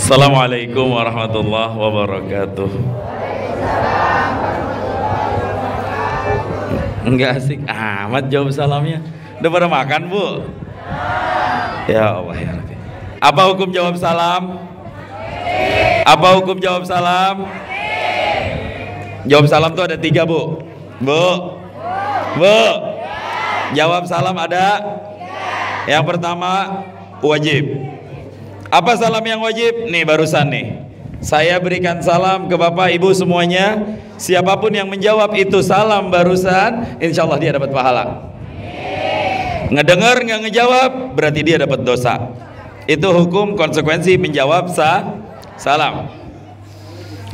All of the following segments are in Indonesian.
Assalamualaikum warahmatullahi wabarakatuh. Enggak asik amat jawab salamnya. Udah pada makan, Bu? Ya Allah ya Rabbi. Apa hukum jawab salam? Apa hukum jawab salam? Jawab salam tuh ada 3, Bu. Bu. Jawab salam ada? Yang pertama wajib. Apa salam yang wajib? Nih barusan nih. Saya berikan salam ke Bapak Ibu semuanya. Siapapun yang menjawab itu salam barusan, insya Allah dia dapat pahala. Ngedengar nggak ngejawab, berarti dia dapat dosa. Itu hukum konsekuensi menjawab salam.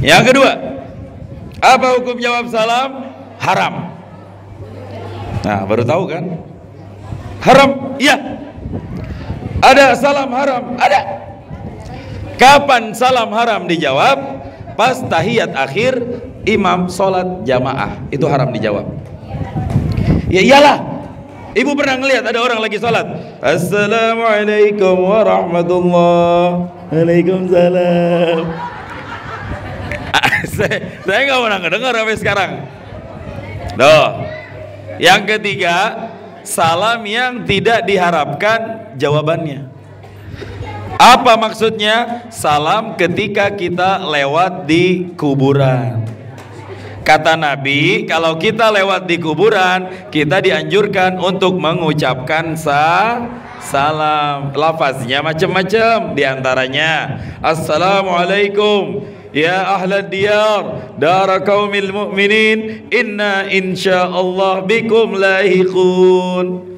Yang kedua, apa hukum jawab salam? Haram. Nah, baru tahu kan? Haram, iya. Ada salam haram, ada. Kapan salam haram dijawab? Pas tahiyat akhir imam sholat jamaah, itu haram dijawab. Ya iyalah, ibu pernah ngelihat ada orang lagi sholat, assalamualaikum warahmatullahi waalaikumsalam. Saya nggak pernah ngedengar sampai sekarang. Doh. Yang ketiga, salam yang tidak diharapkan jawabannya. Apa maksudnya? Salam ketika kita lewat di kuburan. Kata Nabi, kalau kita lewat di kuburan, kita dianjurkan untuk mengucapkan salam. Lafaznya macam-macam, diantaranya assalamualaikum ya ahlad diyar dara qaumil mu'minin inna insyaallah bikum lahiqun.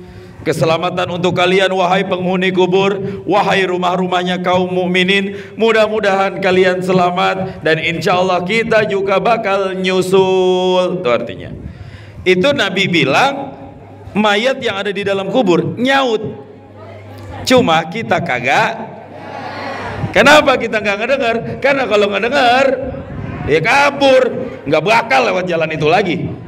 Keselamatan untuk kalian wahai penghuni kubur, wahai rumah-rumahnya kaum mukminin, mudah-mudahan kalian selamat dan insya Allah kita juga bakal nyusul. Itu artinya. Itu Nabi bilang mayat yang ada di dalam kubur nyaut. Cuma kita kagak. Kenapa kita nggak ngedengar? Karena kalau ngedengar ya kabur, nggak bakal lewat jalan itu lagi.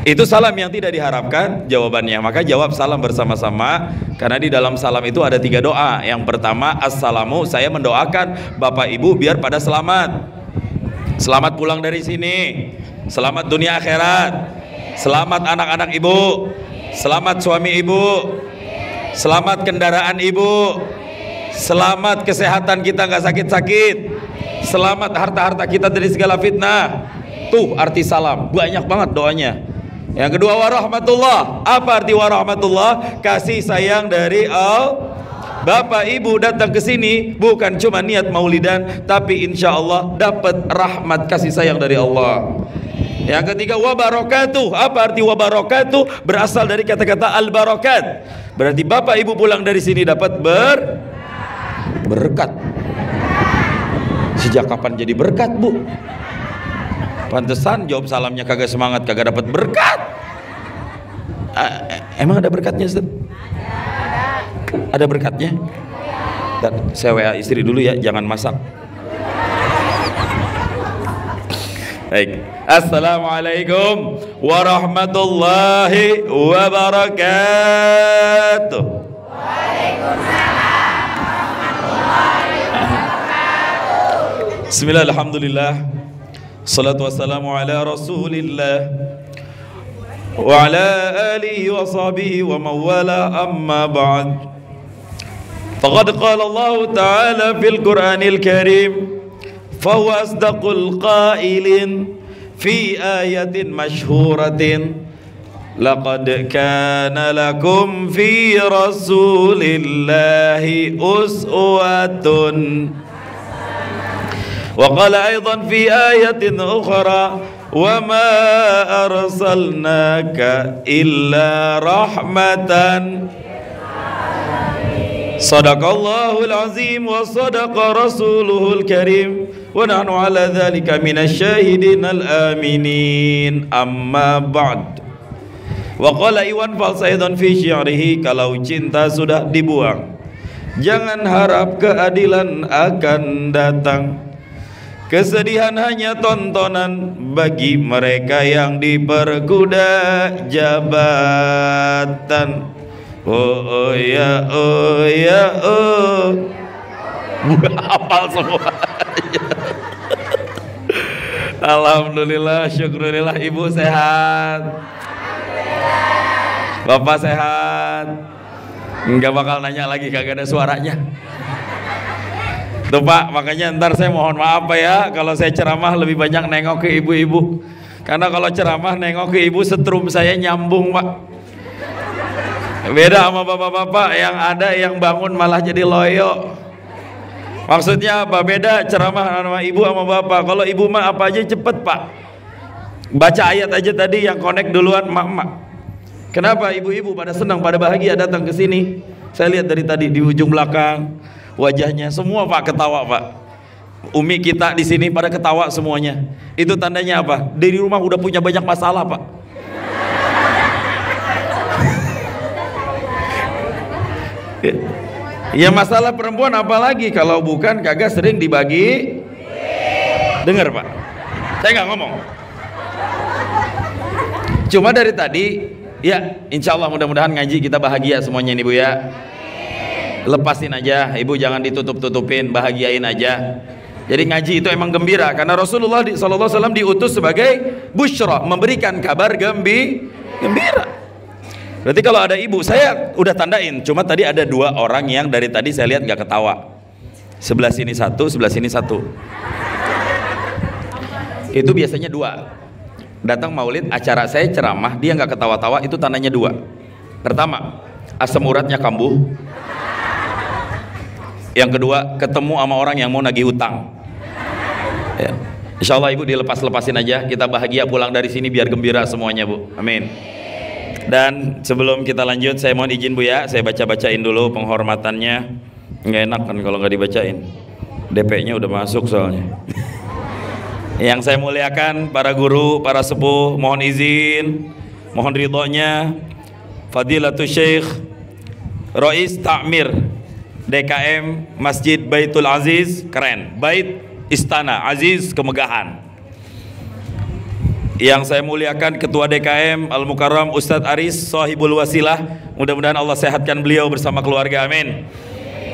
Itu salam yang tidak diharapkan jawabannya. Maka jawab salam bersama-sama. Karena di dalam salam itu ada 3 doa. Yang pertama, assalamu, saya mendoakan Bapak Ibu biar pada selamat. Selamat pulang dari sini. Selamat dunia akhirat. Selamat anak-anak Ibu. Selamat suami Ibu. Selamat kendaraan Ibu. Selamat kesehatan kita nggak sakit-sakit. Selamat harta-harta kita dari segala fitnah. Tuh arti salam. Banyak banget doanya. Yang kedua warahmatullah. Apa arti warahmatullah? Kasih sayang dari Allah. Bapak Ibu datang ke sini bukan cuma niat maulidan, tapi insya Allah dapat rahmat kasih sayang dari Allah. Yang ketiga wabarakatuh. Apa arti wabarakatuh? Berasal dari kata-kata al-barakat. Berarti Bapak Ibu pulang dari sini dapat berkat. Sejak kapan jadi berkat, Bu? Pantesan jawab salamnya kagak semangat, kagak dapat berkat. Emang ada berkatnya, Ustaz? Ada berkatnya? Dan saya WA istri dulu ya, jangan masak. Baik. Assalamualaikum warahmatullahi wabarakatuh. Waalaikumsalam warahmatullahi wabarakatuh. Bismillah, alhamdulillah. Salatu wassalamu ala rasulillah wa ala alihi wa sahbihi wa mawala amma ba'd. Faqad qala Allah ta'ala fil Qur'anil Karim fahuwa asdaqul qailin fi ayatin mashhuratin laqad kana lakum fi rasulillahi uswatun. وقال أيضا في آية أخرى وما أرسلناك إلا رحمة. صدق الله العظيم وصدق رسوله الكريم ونحن على ذلك من الشاهدين الآمنين أما بعد. وقال Iwan Fals أيضا في شعره kalau cinta sudah dibuang jangan harap keadilan akan datang. Kesedihan hanya tontonan bagi mereka yang diperkuda jabatan. Oh ya oh ya oh Hafal semua. Alhamdulillah, syukurillah. Ibu sehat, Bapak sehat. Enggak bakal nanya lagi, kagak ada suaranya. Tuh Pak, makanya ntar saya mohon maaf Pak ya, kalau saya ceramah lebih banyak nengok ke ibu-ibu. Karena kalau ceramah nengok ke ibu, setrum saya nyambung Pak. Beda sama bapak-bapak yang ada yang bangun malah jadi loyo. Maksudnya apa? Beda ceramah sama ibu sama bapak. Kalau ibu mah apa aja cepet Pak. Baca ayat aja tadi yang connect duluan mak-mak. Kenapa ibu-ibu pada senang, pada bahagia datang ke sini? Saya lihat dari tadi di ujung belakang wajahnya semua Pak ketawa Pak. Umi kita di sini pada ketawa semuanya. Itu tandanya apa? Dari rumah udah punya banyak masalah Pak. Ya masalah perempuan apalagi kalau bukan kagak sering dibagi. Dengar Pak, saya nggak ngomong. Cuma dari tadi ya, insya Allah mudah-mudahan ngaji kita bahagia semuanya nih Bu ya. Lepasin aja, ibu jangan ditutup-tutupin, bahagiain aja. Jadi ngaji itu emang gembira karena Rasulullah SAW diutus sebagai busyra, memberikan kabar gembira. Berarti kalau ada ibu, saya udah tandain. Cuma tadi ada 2 orang yang dari tadi saya lihat nggak ketawa. Sebelah sini 1, sebelah sini 1. Itu biasanya 2. Datang maulid, acara saya ceramah, dia nggak ketawa-tawa, itu tandanya 2. Pertama, asam uratnya kambuh. Yang kedua, ketemu sama orang yang mau nagih hutang. Ya. Insya Allah ibu dilepas-lepasin aja, kita bahagia pulang dari sini biar gembira semuanya Bu. Amin. Dan sebelum kita lanjut, saya mohon izin Bu ya, saya baca-bacain dulu penghormatannya. Nggak enak kan kalau nggak dibacain. DP-nya udah masuk soalnya. Yang saya muliakan para guru, para sepuh, mohon izin, mohon ridhonya Fadilatul Syekh Rois Ta'mir DKM Masjid Baitul Aziz, keren, Bait Istana Aziz, kemegahan. Yang saya muliakan Ketua DKM Al-Mukarram Ustadz Aris Sahibul Wasilah, mudah-mudahan Allah sehatkan beliau bersama keluarga, amin.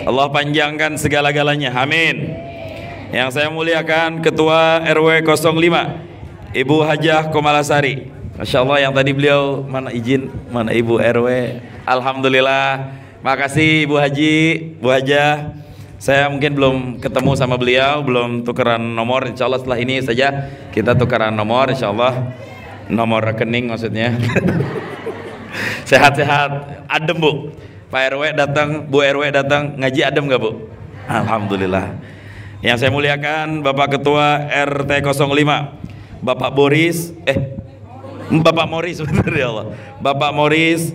Allah panjangkan segala-galanya, amin. Yang saya muliakan Ketua RW 05 Ibu Hajah Komalasari, Masya Allah, yang tadi beliau mana izin, mana Ibu RW, alhamdulillah. Makasih Ibu Haji, Bu Hajah. Saya mungkin belum ketemu sama beliau, belum tukeran nomor. Insya Allah setelah ini saja kita tukeran nomor, insya Allah. Nomor rekening maksudnya. Sehat-sehat, adem Bu. Pak RW datang, Bu RW datang, ngaji adem gak Bu? Alhamdulillah. Yang saya muliakan Bapak Ketua RT 05 Bapak Boris, Bapak Moris, benar ya Allah. Bapak Moris,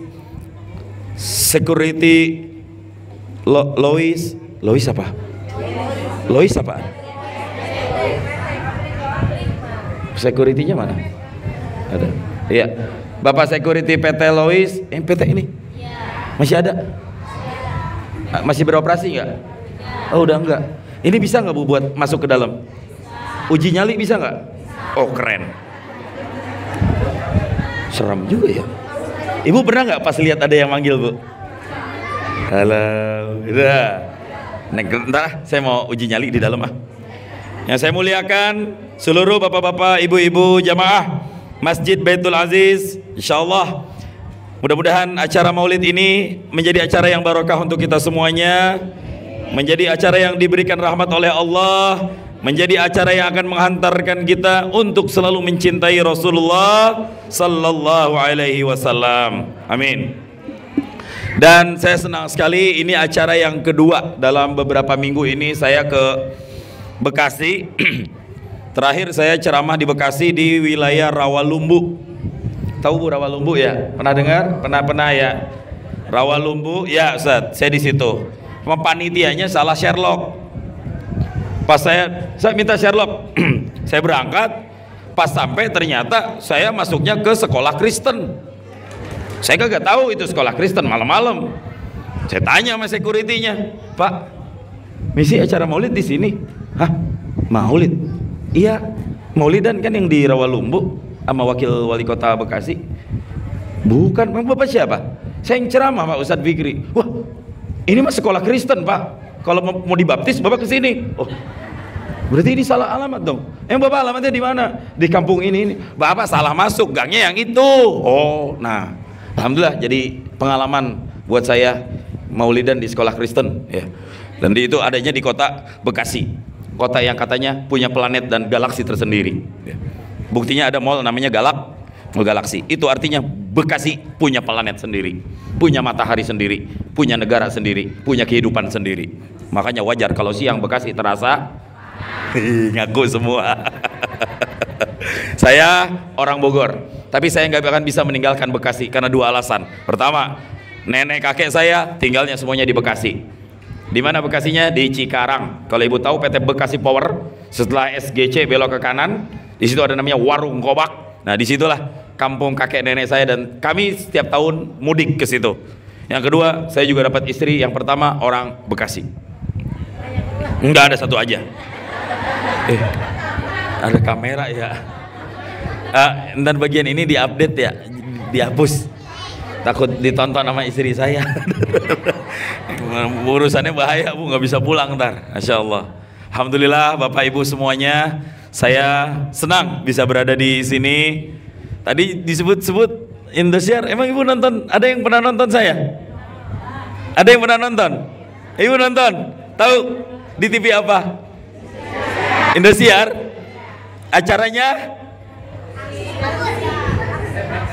Security Lois apa? Lois apa? Security-nya mana? Ada. Iya. Bapak Security PT Lois, PT ini? Masih ada? Masih beroperasi nggak? Oh udah enggak. Ini bisa nggak Bu buat masuk ke dalam? Uji nyali bisa nggak? Oh keren. Seram juga ya. Ibu pernah nggak pas lihat ada yang manggil Bu? Halo, udah. Ntar saya mau uji nyali di dalam ah. Yang saya muliakan seluruh bapak-bapak, ibu-ibu jamaah Masjid Baitul Aziz, insyaallah mudah-mudahan acara maulid ini menjadi acara yang barokah untuk kita semuanya, menjadi acara yang diberikan rahmat oleh Allah, menjadi acara yang akan menghantarkan kita untuk selalu mencintai Rasulullah sallallahu alaihi wasallam. Amin. Dan saya senang sekali, ini acara yang kedua dalam beberapa minggu ini saya ke Bekasi. Terakhir saya ceramah di Bekasi di wilayah Rawalumbu. Tahu Bu Rawalumbu ya? Pernah dengar? Pernah ya? Rawalumbu, ya Ustaz, saya di situ. Panitianya salah Sherlock. Pas saya minta Sherlock. Saya berangkat, pas sampai ternyata saya masuknya ke sekolah Kristen. Saya kagak tahu itu sekolah Kristen, malam-malam. Saya tanya sama security-nya, Pak, misi acara maulid di sini? Hah? Maulid? Iya, maulidan kan yang di Rawalumbu sama wakil wali kota Bekasi. Bukan, Bapak siapa? Saya yang ceramah Pak Ustadz Fikri. Wah, ini mah sekolah Kristen Pak. Kalau mau dibaptis Bapak ke sini. Oh, berarti ini salah alamat dong. Bapak alamatnya di mana? Di kampung ini. Bapak salah masuk, gangnya yang itu. Oh, nah, alhamdulillah jadi pengalaman buat saya maulidan di sekolah Kristen ya. Dan itu adanya di kota Bekasi, kota yang katanya punya planet dan galaksi tersendiri ya. Buktinya ada mall namanya Galaksi. Itu artinya Bekasi punya planet sendiri, punya matahari sendiri, punya negara sendiri, punya kehidupan sendiri. Makanya wajar kalau siang Bekasi terasa ngaku semua. Saya orang Bogor, tapi saya nggak akan bisa meninggalkan Bekasi karena dua alasan. Pertama, nenek kakek saya tinggalnya semuanya di Bekasi. Di mana Bekasinya? Di Cikarang. Kalau ibu tahu PT Bekasi Power, setelah SGC belok ke kanan, di situ ada namanya Warung Kobak. Nah, disitulah kampung kakek nenek saya dan kami setiap tahun mudik ke situ. Yang kedua, saya juga dapat istri yang pertama orang Bekasi. Enggak, ada satu aja. Ada kamera ya. Dan bagian ini diupdate ya, dihapus. Takut ditonton sama istri saya. Urusannya bahaya Bu, nggak bisa pulang ntar. Masya Allah. Alhamdulillah Bapak Ibu semuanya, saya senang bisa berada di sini. Tadi disebut-sebut Indosiar. Emang Ibu nonton? Ada yang pernah nonton saya? Ada yang pernah nonton? Ibu nonton? Tahu di TV apa? Indosiar. Acaranya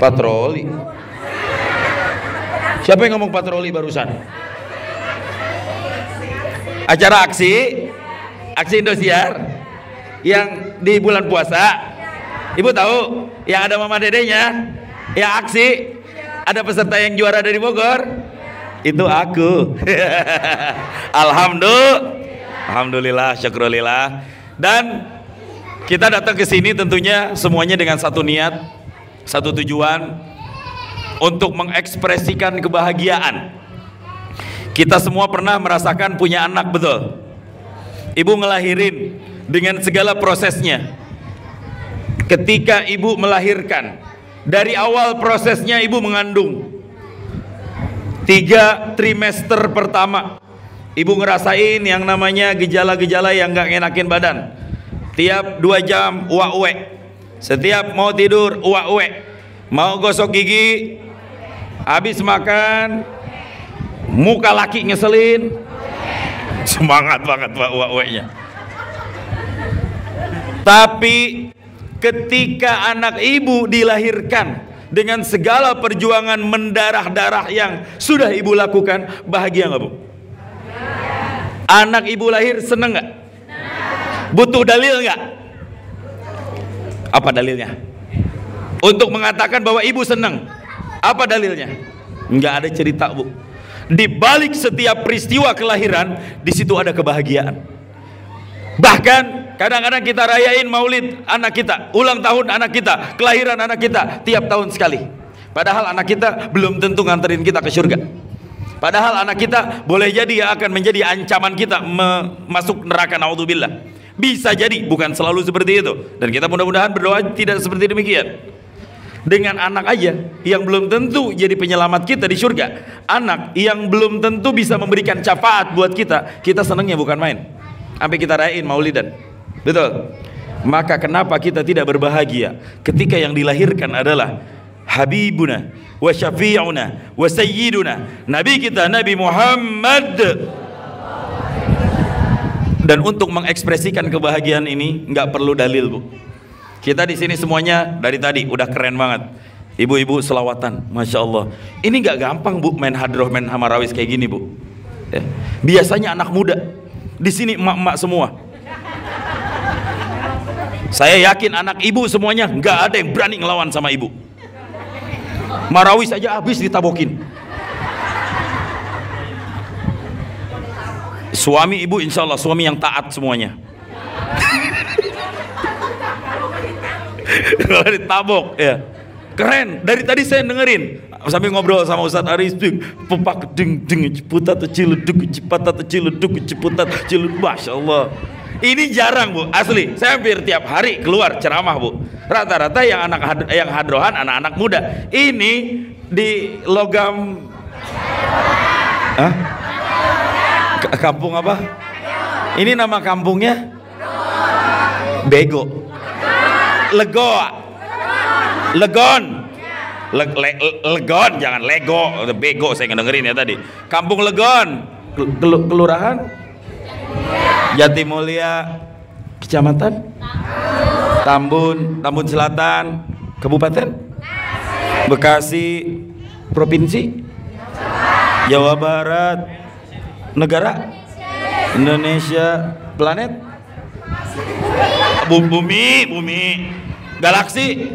patroli. Siapa yang ngomong patroli barusan? Acara aksi Indosiar yang di bulan puasa. Ibu tahu yang ada mama dedenya, yang aksi, ada peserta yang juara dari Bogor, itu aku. Alhamdulillah, syukurillah. Dan kita datang ke sini tentunya semuanya dengan satu niat, satu tujuan, untuk mengekspresikan kebahagiaan. Kita semua pernah merasakan punya anak, betul? Ibu ngelahirin dengan segala prosesnya. Ketika ibu melahirkan, dari awal prosesnya ibu mengandung 3 trimester pertama, ibu ngerasain yang namanya gejala-gejala yang gak ngenakin badan. Tiap 2 jam uak-uek, setiap mau tidur uak-uek, mau gosok gigi, habis makan, muka laki ngeselin. Semangat banget Pak uak-ueknya. Tapi ketika anak ibu dilahirkan dengan segala perjuangan mendarah-darah yang sudah ibu lakukan, bahagia nggak Bu? Anak ibu lahir seneng nggak? Butuh dalil nggak? Apa dalilnya? Untuk mengatakan bahwa ibu seneng, apa dalilnya? Nggak ada cerita Bu. Di balik setiap peristiwa kelahiran, di situ ada kebahagiaan. Bahkan kadang-kadang kita rayain maulid anak kita, ulang tahun anak kita, kelahiran anak kita tiap tahun sekali. Padahal anak kita belum tentu nganterin kita ke surga. Padahal anak kita boleh jadi akan menjadi ancaman kita masuk neraka, naudzubillah. Bisa jadi, bukan selalu seperti itu. Dan kita mudah-mudahan berdoa tidak seperti demikian. Dengan anak aja yang belum tentu jadi penyelamat kita di surga, anak yang belum tentu bisa memberikan syafaat buat kita, kita senangnya bukan main. Sampai kita rayain maulidan, betul? Maka kenapa kita tidak berbahagia ketika yang dilahirkan adalah Habibuna wa syafi'una wa sayyiduna, Nabi kita Nabi Muhammad. Dan untuk mengekspresikan kebahagiaan ini nggak perlu dalil Bu. Kita di sini semuanya dari tadi udah keren banget. Ibu-ibu selawatan, masya Allah. Ini nggak gampang Bu main hadroh, main hamarawis kayak gini Bu. Ya. Biasanya anak muda. Di sini emak-emak semua. Saya yakin anak ibu semuanya nggak ada yang berani ngelawan sama ibu. Marawis aja habis ditabokin. Suami ibu insya Allah suami yang taat semuanya. Ditabok ya. Keren, dari tadi saya dengerin sambil ngobrol sama Ustadz Aris, pepak ding ding ciputat ciledug cipatat ciledug ciputat ciledug, masya Allah. Ini jarang Bu, asli. Saya hampir tiap hari keluar ceramah Bu. Rata-rata yang hadrohan anak-anak muda. Ini di logam, Kampung apa? Ini nama kampungnya? Bego. Legon. Legon, jangan Lego. Bego saya ngedengerin ya tadi. Kampung Legon. Kelurahan Jatimulya, Kecamatan Tambun Selatan, Kabupaten Bekasi, Provinsi Jawa Barat, negara Indonesia, planet bumi, galaksi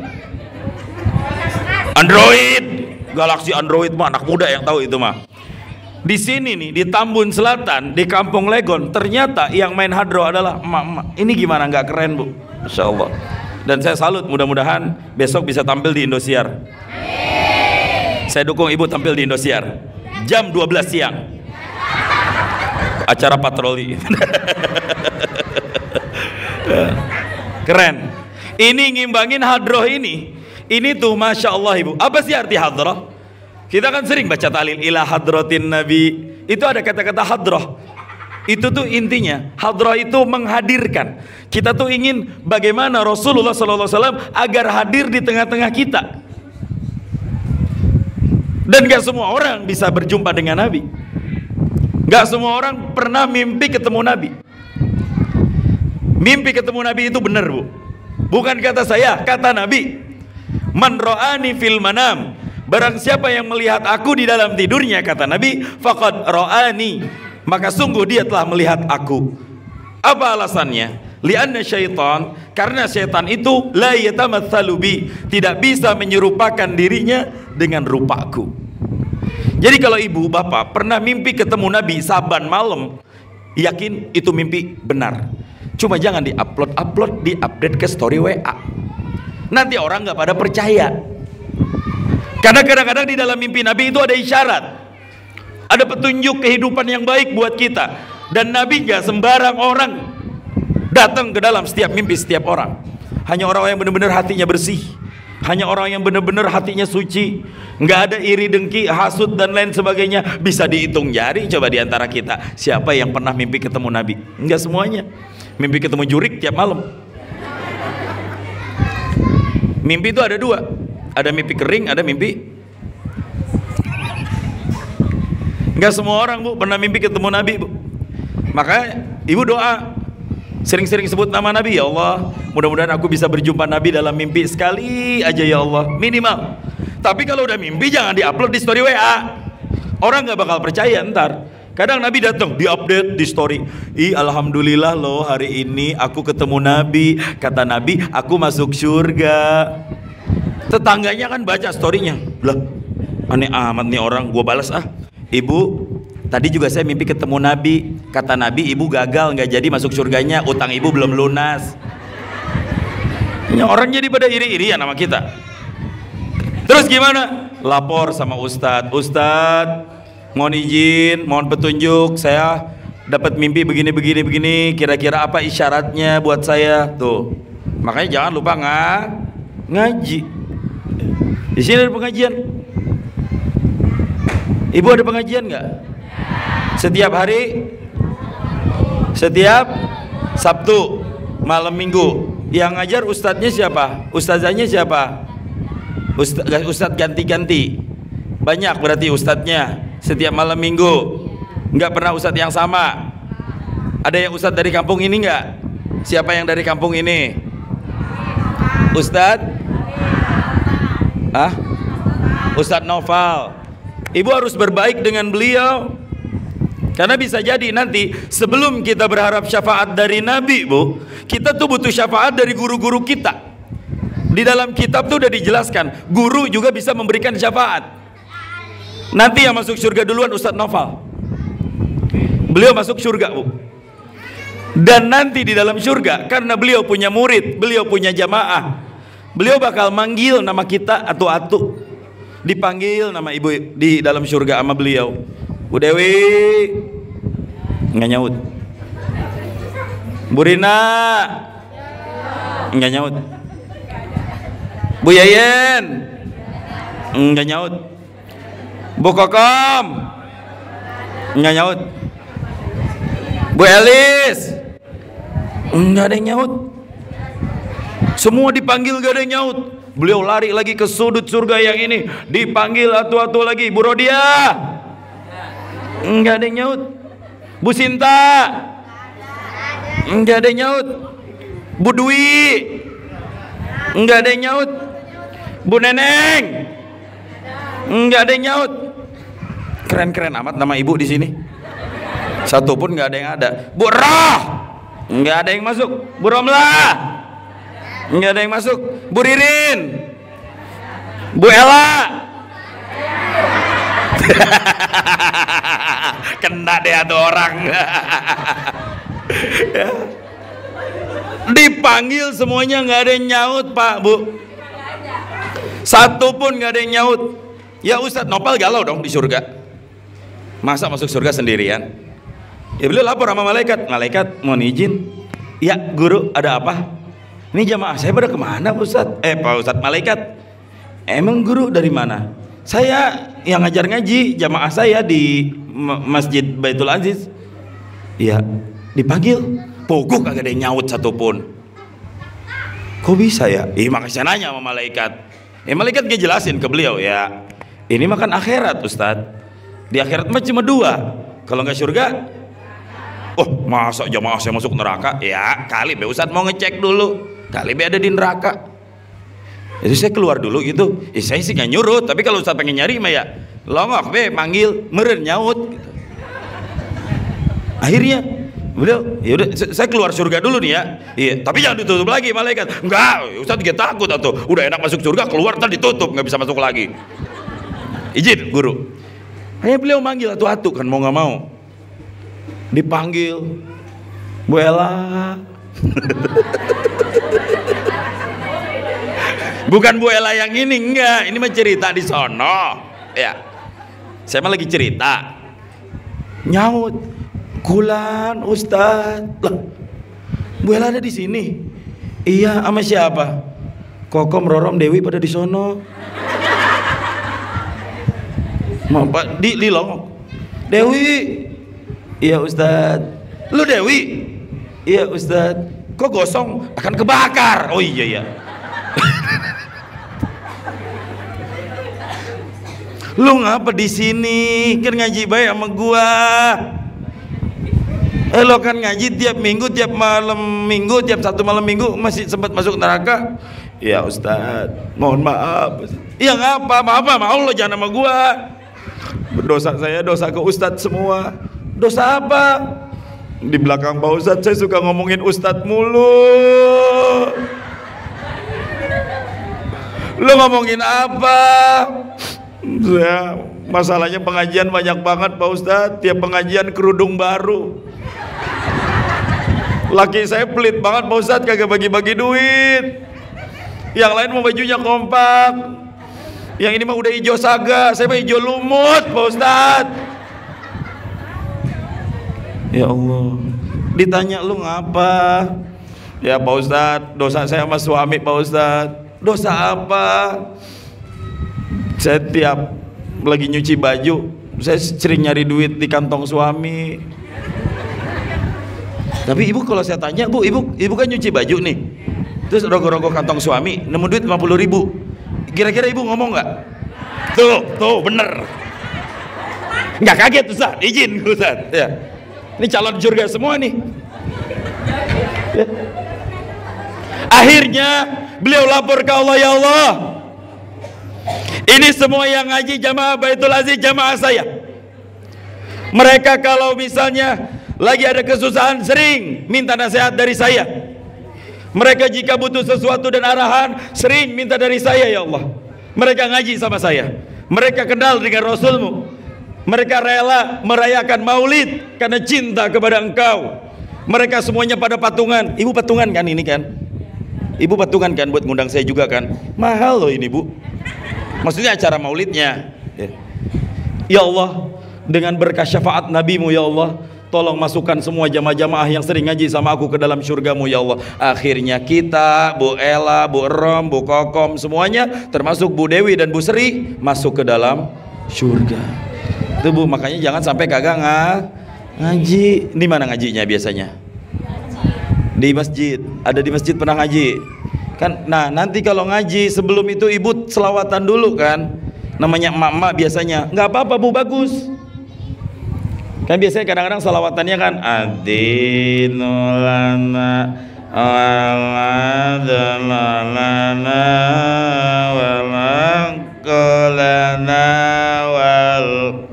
Android, galaksi Android mah anak muda yang tahu itu mah. Di sini nih di Tambun Selatan, di Kampung Legon, ternyata yang main hadro adalah emak-emak. Ini gimana nggak keren, Bu? Masya Allah. Dan saya salut, mudah-mudahan besok bisa tampil di Indosiar. Saya dukung Ibu tampil di Indosiar jam 12 siang, acara patroli. Keren. Ini ngimbangin hadroh ini tuh Masya Allah Ibu. Apa sih arti hadroh? Kita kan sering baca tahlil ila hadratin Nabi. Itu ada kata-kata hadroh. Itu tuh intinya, hadroh itu menghadirkan. Kita tuh ingin bagaimana Rasulullah SAW agar hadir di tengah-tengah kita. Dan gak semua orang bisa berjumpa dengan Nabi. Gak semua orang pernah mimpi ketemu Nabi. Mimpi ketemu Nabi itu benar, Bu. Bukan kata saya, kata Nabi. Man ra'ani fil manam, barang siapa yang melihat aku di dalam tidurnya, kata Nabi, faqad ra'ani, maka sungguh dia telah melihat aku. Apa alasannya? Lianna syaitan, karena syaitan itu la yatamatsalu bi, tidak bisa menyerupakan dirinya dengan rupaku. Jadi kalau ibu bapak pernah mimpi ketemu Nabi saban malam, yakin itu mimpi benar. Cuma jangan di-upload, di-update ke story WA. Nanti orang nggak pada percaya. Karena kadang-kadang di dalam mimpi Nabi itu ada isyarat, ada petunjuk kehidupan yang baik buat kita. Dan Nabi gak sembarang orang datang ke dalam setiap mimpi setiap orang. Hanya orang yang benar-benar hatinya bersih, hanya orang yang benar-benar hatinya suci, nggak ada iri dengki, hasud dan lain sebagainya. Bisa dihitung jari coba di antara kita siapa yang pernah mimpi ketemu Nabi. Nggak semuanya. Mimpi ketemu jurik tiap malam. Mimpi itu ada dua, ada mimpi kering, ada mimpi. Nggak semua orang, Bu, pernah mimpi ketemu Nabi, Bu. Makanya ibu doa, sering-sering sebut nama Nabi. Ya Allah, mudah-mudahan aku bisa berjumpa Nabi dalam mimpi sekali aja ya Allah, minimal. Tapi kalau udah mimpi jangan diupload di story WA. Orang nggak bakal percaya ntar. Kadang Nabi datang diupdate di story. Alhamdulillah loh hari ini aku ketemu Nabi. Kata Nabi aku masuk surga. Tetangganya kan baca storynya. Lah aneh amat nih orang, gua balas ah. Ibu, tadi juga saya mimpi ketemu Nabi. Kata Nabi ibu gagal nggak jadi masuk surganya, utang ibu belum lunas. Ini orang jadi pada iri-irian sama kita. Terus gimana? Lapor sama Ustadz. Ustadz, mohon izin, mohon petunjuk, saya dapat mimpi begini. Kira-kira apa isyaratnya buat saya? Tuh, makanya jangan lupa ngaji. Di sini ada pengajian. Ibu ada pengajian nggak? Setiap hari? Setiap Sabtu, malam Minggu. Yang ngajar ustadznya siapa? Ustazahnya siapa? Ustadz ganti-ganti. Banyak berarti ustadznya. Setiap malam Minggu. Nggak pernah ustadz yang sama. Ada yang ustadz dari kampung ini nggak? Siapa yang dari kampung ini? Ustadz? Ustadz Noval. Ibu harus berbaik dengan beliau. Karena bisa jadi nanti sebelum kita berharap syafaat dari Nabi, Bu, kita tuh butuh syafaat dari guru-guru kita. Di dalam kitab tuh udah dijelaskan, guru juga bisa memberikan syafaat. Nanti yang masuk surga duluan Ustadz Noval. Beliau masuk surga, Bu. Dan nanti di dalam surga, karena beliau punya murid, beliau punya jamaah, beliau bakal manggil nama kita atu-atu. Dipanggil nama ibu di dalam surga sama beliau. Bu Dewi nggak nyaut. Bu Rina nggak nyaut. Bu Yayen nggak nyaut. Bu Kokom nggak nyaut. Bu Elis, nggak ada yang nyaut. Semua dipanggil nggak ada yang nyaut. Beliau lari lagi ke sudut surga yang ini, dipanggil atu-atu lagi. Bu Rodia, nggak ada yang nyaut. Bu Sinta, nggak ada yang nyaut. Bu Dwi, nggak ada yang nyaut. Bu Neneng, nggak ada yang nyaut. Keren-keren amat nama ibu di sini. Satu pun nggak ada yang ada. Bu Roh, nggak ada yang masuk. Bu Romlah, nggak ada yang masuk. Bu Ririn, Bu Ella, kena deh ada orang. Ya. Dipanggil semuanya nggak ada yang nyaut, Pak, Bu. Satu pun nggak ada yang nyaut. Ya Ustadz Nopal galau dong di surga. Masa masuk surga sendirian? Ya beliau lapor sama malaikat. Malaikat mohon izin. Ya guru, ada apa? Ini jamaah saya pada kemana Ustadz? Pak Ustadz, malaikat. Emang guru dari mana? Saya yang ngajar ngaji jamaah saya di Masjid Baitul Aziz. Ya dipanggil. Pokok kagak ada yang nyaut satupun. Kok bisa ya? Makanya saya nanya sama malaikat. Malaikat ngejelasin ke beliau, ya ini makan akhirat Ustadz. Di akhirat mah cuma dua. Kalau nggak surga, oh masa jamaah saya masuk neraka? Ya kali be Ustadz mau ngecek dulu. Kali be ada di neraka. Jadi saya keluar dulu gitu. Saya sih nggak nyuruh. Tapi kalau Ustadz pengen nyari mah ya longok be manggil meren nyaut. Gitu. Akhirnya beliau, ya udah saya keluar surga dulu nih ya. Iya, tapi jangan ditutup lagi malaikat. Enggak, Ustadz juga takut atau udah enak masuk surga keluar ntar ditutup nggak bisa masuk lagi. Izin guru. Hanya beliau manggil atu-atu kan mau nggak mau. Dipanggil Bu Ella. Bukan Bu Ella yang ini, enggak. Ini mah cerita di sono. Ya, saya mah lagi cerita. Nyaut. Kulan Ustadz. Lah, Bu Ella ada di sini. Iya, sama siapa? Kokom, Rorom, Dewi pada di sono. Mau Pak di longok. Dewi. Iya Ustadz. Lu Dewi? Iya Ustadz. Kok gosong? Akan kebakar. Oh iya ya. Lu ngapa di sini? Kan ngaji baik sama gua. Lo kan ngaji tiap minggu, tiap malam minggu, tiap satu malam minggu masih sempat masuk neraka. Ya Ustadz, mohon maaf. Ya ngapa, maaf Allah jangan sama gua. Dosa saya dosa ke Ustadz semua. Dosa apa? Di belakang Pak Ustadz saya suka ngomongin Ustadz mulu. Lo ngomongin apa? Ya, masalahnya pengajian banyak banget Pak Ustadz. Tiap pengajian kerudung baru. Laki saya pelit banget Pak Ustadz, kagak bagi-bagi duit. Yang lain mau bajunya kompak. Yang ini mah udah hijau saga, saya mah hijau lumut Pak Ustadz. Ya Allah. Ditanya lu ngapa? Ya Pak Ustadz, dosa saya sama suami Pak Ustadz. Dosa apa? Saya tiap lagi nyuci baju, saya sering nyari duit di kantong suami. Tapi ibu kalau saya tanya, bu, ibu kan nyuci baju nih, terus rogoh-rogoh kantong suami, nemu duit 50.000. Kira-kira ibu ngomong nggak? Tuh bener. Nggak kaget Ustaz, izin Ustaz. Ya. Ini calon surga semua nih. Ya. Akhirnya beliau lapor ke Allah, ya Allah, ini semua yang ngaji jamaah Baitul Aziz jamaah saya. Mereka kalau misalnya lagi ada kesusahan sering minta nasihat dari saya. Mereka jika butuh sesuatu dan arahan sering minta dari saya, ya Allah. Mereka ngaji sama saya. Mereka kenal dengan Rasulmu. Mereka rela merayakan maulid karena cinta kepada Engkau. Mereka semuanya pada patungan. Ibu patungan kan ini kan? Ibu patungan kan buat ngundang saya juga kan? Mahal loh ini Bu. Maksudnya acara maulidnya. Ya Allah, dengan berkah syafaat Nabi-Mu ya Allah, tolong masukkan semua jamaah-jamaah yang sering ngaji sama aku ke dalam surga-Mu ya Allah. Akhirnya kita, Bu Ella, Bu Rom, Bu Kokom, semuanya termasuk Bu Dewi dan Bu Sri masuk ke dalam surga. Itu Bu, makanya jangan sampai kagak Ngaji. Di mana ngajinya biasanya? Di masjid. Ada di masjid pernah ngaji kan? Nah nanti kalau ngaji sebelum itu ibu selawatan dulu kan, namanya emak-emak biasanya. Nggak apa-apa Bu, bagus kan. Biasanya kadang-kadang salawatannya kan adinulana waladulana walakulana wal.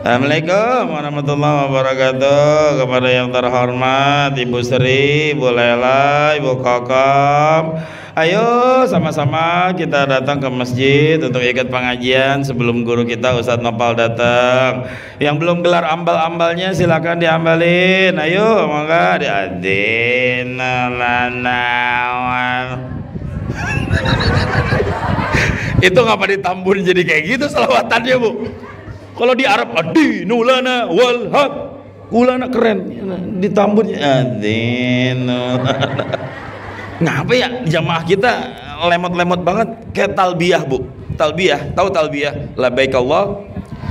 Assalamualaikum warahmatullahi wabarakatuh. Kepada yang terhormat Ibu Sri, Ibu Lela, Ibu Kokom, ayo sama-sama kita datang ke masjid untuk ikut pengajian sebelum guru kita Ustadz Nopal datang. Yang belum gelar ambal-ambalnya silakan diambalin. Ayo monggo diadinalanawan. Itu ngapa ditambun jadi kayak gitu selawatannya Bu? Kalau di Arab adinulana wal haq kulana keren, ditambun adinulana. Ngapa ya jamaah kita lemot-lemot banget kayak talbiyah Bu? Talbiyah, tahu talbiyah? Labbaik Allah.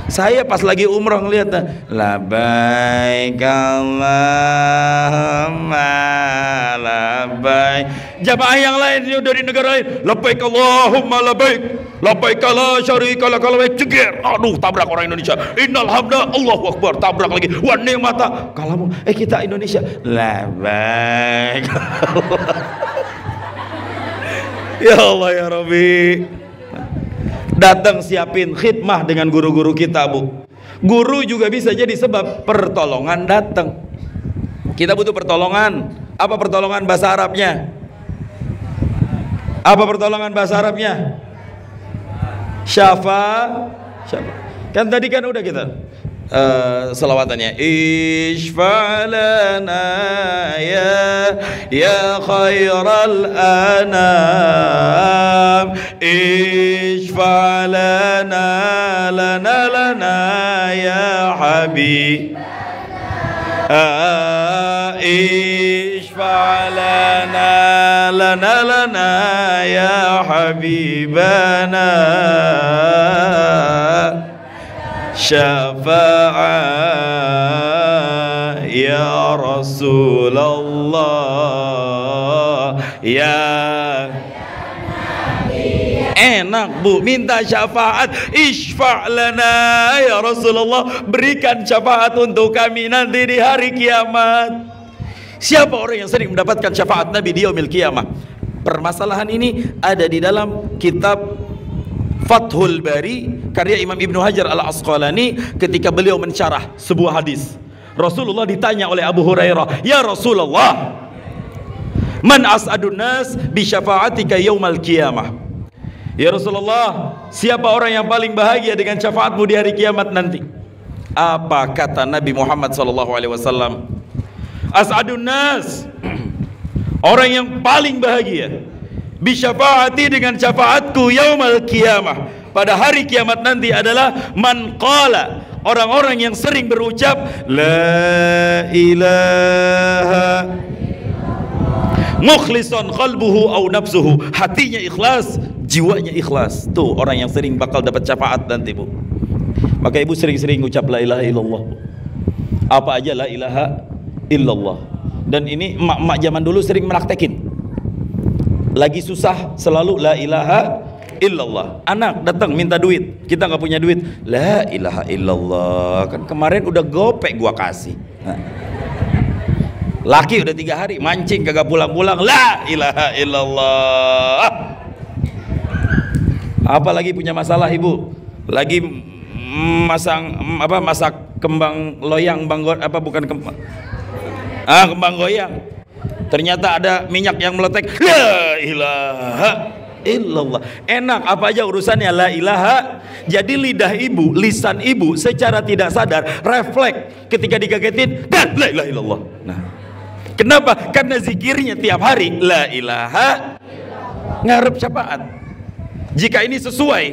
Saya pas lagi umroh ngeliat labbaik Allahumma labbaik. Jamaah yang lain dari negara lain labbaik Allahumma labbaik, labbaik la syarika lak labbaik, ceger. Aduh, tabrak orang Indonesia. Innal hamda Allahu akbar, tabrak lagi. Wa ni'mata kalamu. Kita Indonesia labbaik. Ya Allah ya Rabbi. Datang siapin khidmah dengan guru-guru kita Bu. Guru juga bisa jadi sebab pertolongan datang. Kita butuh pertolongan. Apa pertolongan bahasa Arabnya? Apa pertolongan bahasa Arabnya? Syafa. Kan tadi kan udah kita selawatannya Ishfa'lana ya khairal anam, Ishfa'lana lana ya habib, Ishfa'lana lana ya habibana syafa'a ya Rasulullah ya. Enak Bu, minta syafaat. Ishfa' lana ya Rasulullah, berikan syafaat untuk kami nanti di hari kiamat. Siapa orang yang sering mendapatkan syafaat Nabi di yaumil kiamah? Permasalahan ini ada di dalam kitab Fathul Bari karya Imam Ibnu Hajar Al-Asqalani ketika beliau mensyarah sebuah hadis. Rasulullah ditanya oleh Abu Hurairah, "Ya Rasulullah, man as'adun nas bi syafa'atika yaumal qiyamah?" Ya Rasulullah, siapa orang yang paling bahagia dengan syafaatmu di hari kiamat nanti? Apa kata Nabi Muhammad SAW? As'adun nas, orang yang paling bahagia bisyafaati dengan syafaatku yaumal qiyamah, pada hari kiamat nanti adalah man qala, orang-orang yang sering berucap la ilaha mukhlisan qalbuhu au nafsuhu, hatinya ikhlas, jiwanya ikhlas. Tuh orang yang sering bakal dapat syafaat nanti Bu. Maka ibu sering-sering ucap la ilaha illallah Bu. Apa aja la ilaha illallah. Dan ini emak-emak zaman dulu sering melaktekin. Lagi susah selalu la ilaha illallah. Anak datang minta duit, kita nggak punya duit, la ilaha illallah. Kan kemarin udah gopek gua kasih. Nah. Laki udah 3 hari mancing kagak pulang-pulang, la ilaha illallah. Apalagi punya masalah ibu, lagi masak kembang loyang, kembang goyang. Ternyata ada minyak yang meletek, la ilaha illallah. Enak apa aja urusannya la ilaha. Jadi lidah ibu, lisan ibu secara tidak sadar refleks ketika dikagetin dan la ilaha illallah. Nah, kenapa? Karena zikirnya tiap hari la ilaha, ngarep syafaat. Jika ini sesuai,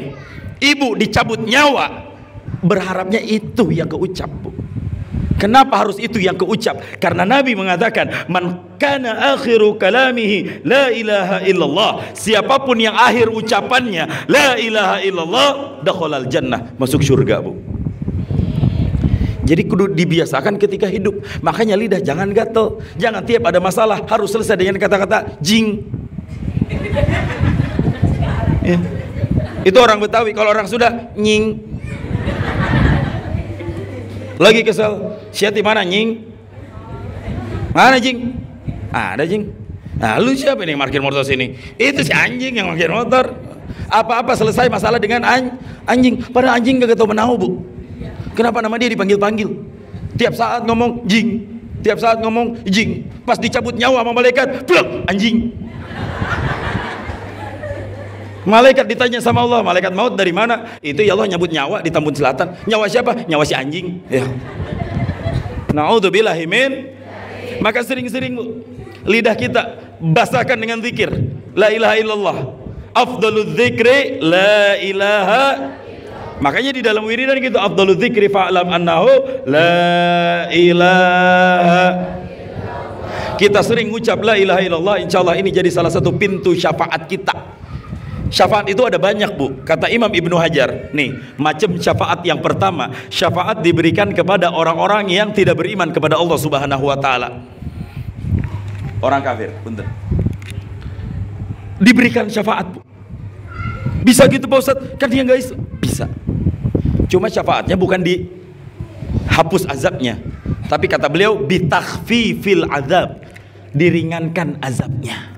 ibu dicabut nyawa, berharapnya itu yang keucap Bu. Kenapa harus itu yang keucap? Karena Nabi mengatakan, man kana akhiru kalamihi la ilaha illallah, siapapun yang akhir ucapannya la ilaha illallah dakhalal jannah, masuk surga Bu. Jadi kudu dibiasakan ketika hidup. Makanya lidah jangan gatel. Jangan tiap ada masalah harus selesai dengan kata-kata jing. Ya. Itu orang Betawi. Kalau orang Sunda nying. Lagi kesel, siapa mana nying? Mana jing? Ada jing. Nah, lu siapa nih yang parkir motor sini? Itu si anjing yang parkir motor. Apa-apa selesai masalah dengan anjing. Padahal anjing gak tahu menahu, Bu. Kenapa nama dia dipanggil-panggil? Tiap saat ngomong jing, tiap saat ngomong jing. Pas dicabut nyawa sama malaikat, pluk, anjing. Malaikat ditanya sama Allah, malaikat maut dari mana? Itu ya Allah nyabut nyawa di Tambun Selatan. Nyawa siapa? Nyawa si anjing. Ya. Na'udzubillahi min. Maka sering-sering lidah kita basahkan dengan zikir la ilaha illallah. Afdalul dzikri la ilaha. Makanya di dalam wiridan gitu, afdalul dzikri fa'lam annahu la ilaha. Kita sering ngucap la ilaha illallah, insyaallah ini jadi salah satu pintu syafaat kita. Syafaat itu ada banyak, Bu. Kata Imam Ibnu Hajar, nih, macam syafaat yang pertama, syafaat diberikan kepada orang-orang yang tidak beriman kepada Allah Subhanahu wa taala. Orang kafir, punten. Diberikan syafaat, Bu. Bisa gitu Pak Ustaz? Kan dia enggak bisa. Cuma syafaatnya bukan dihapus azabnya, tapi kata beliau bitakhfifil azab, diringankan azabnya.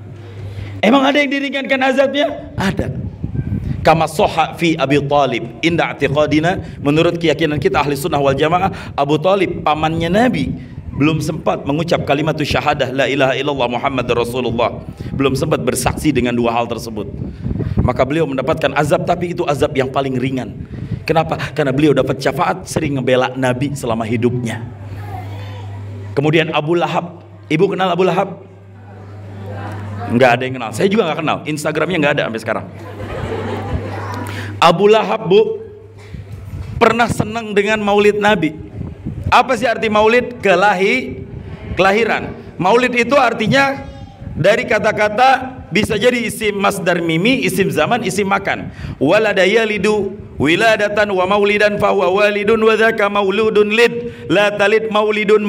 Emang ada yang diringankan azabnya? Ada. Kama soha fi Abi Talib inda i'tiqadina, menurut keyakinan kita ahli sunnah wal jamaah, Abu Talib pamannya Nabi belum sempat mengucap kalimat syahadah la ilaha illallah Muhammad Rasulullah, belum sempat bersaksi dengan dua hal tersebut, maka beliau mendapatkan azab, tapi itu azab yang paling ringan. Kenapa? Karena beliau dapat syafaat, sering ngebela Nabi selama hidupnya. Kemudian Abu Lahab, ibu kenal Abu Lahab? Nggak ada yang kenal, saya juga nggak kenal, Instagramnya nggak ada sampai sekarang. Abu Lahab, Bu, pernah senang dengan maulid Nabi. Apa sih arti maulid? Kelahiran. Maulid itu artinya dari kata-kata, bisa jadi isim masdar mimi, isim zaman, isim makan. Walada yalidu wiladatan wa maulidan fahuwa walidun wa dzaka mauludun lid la talid maulidun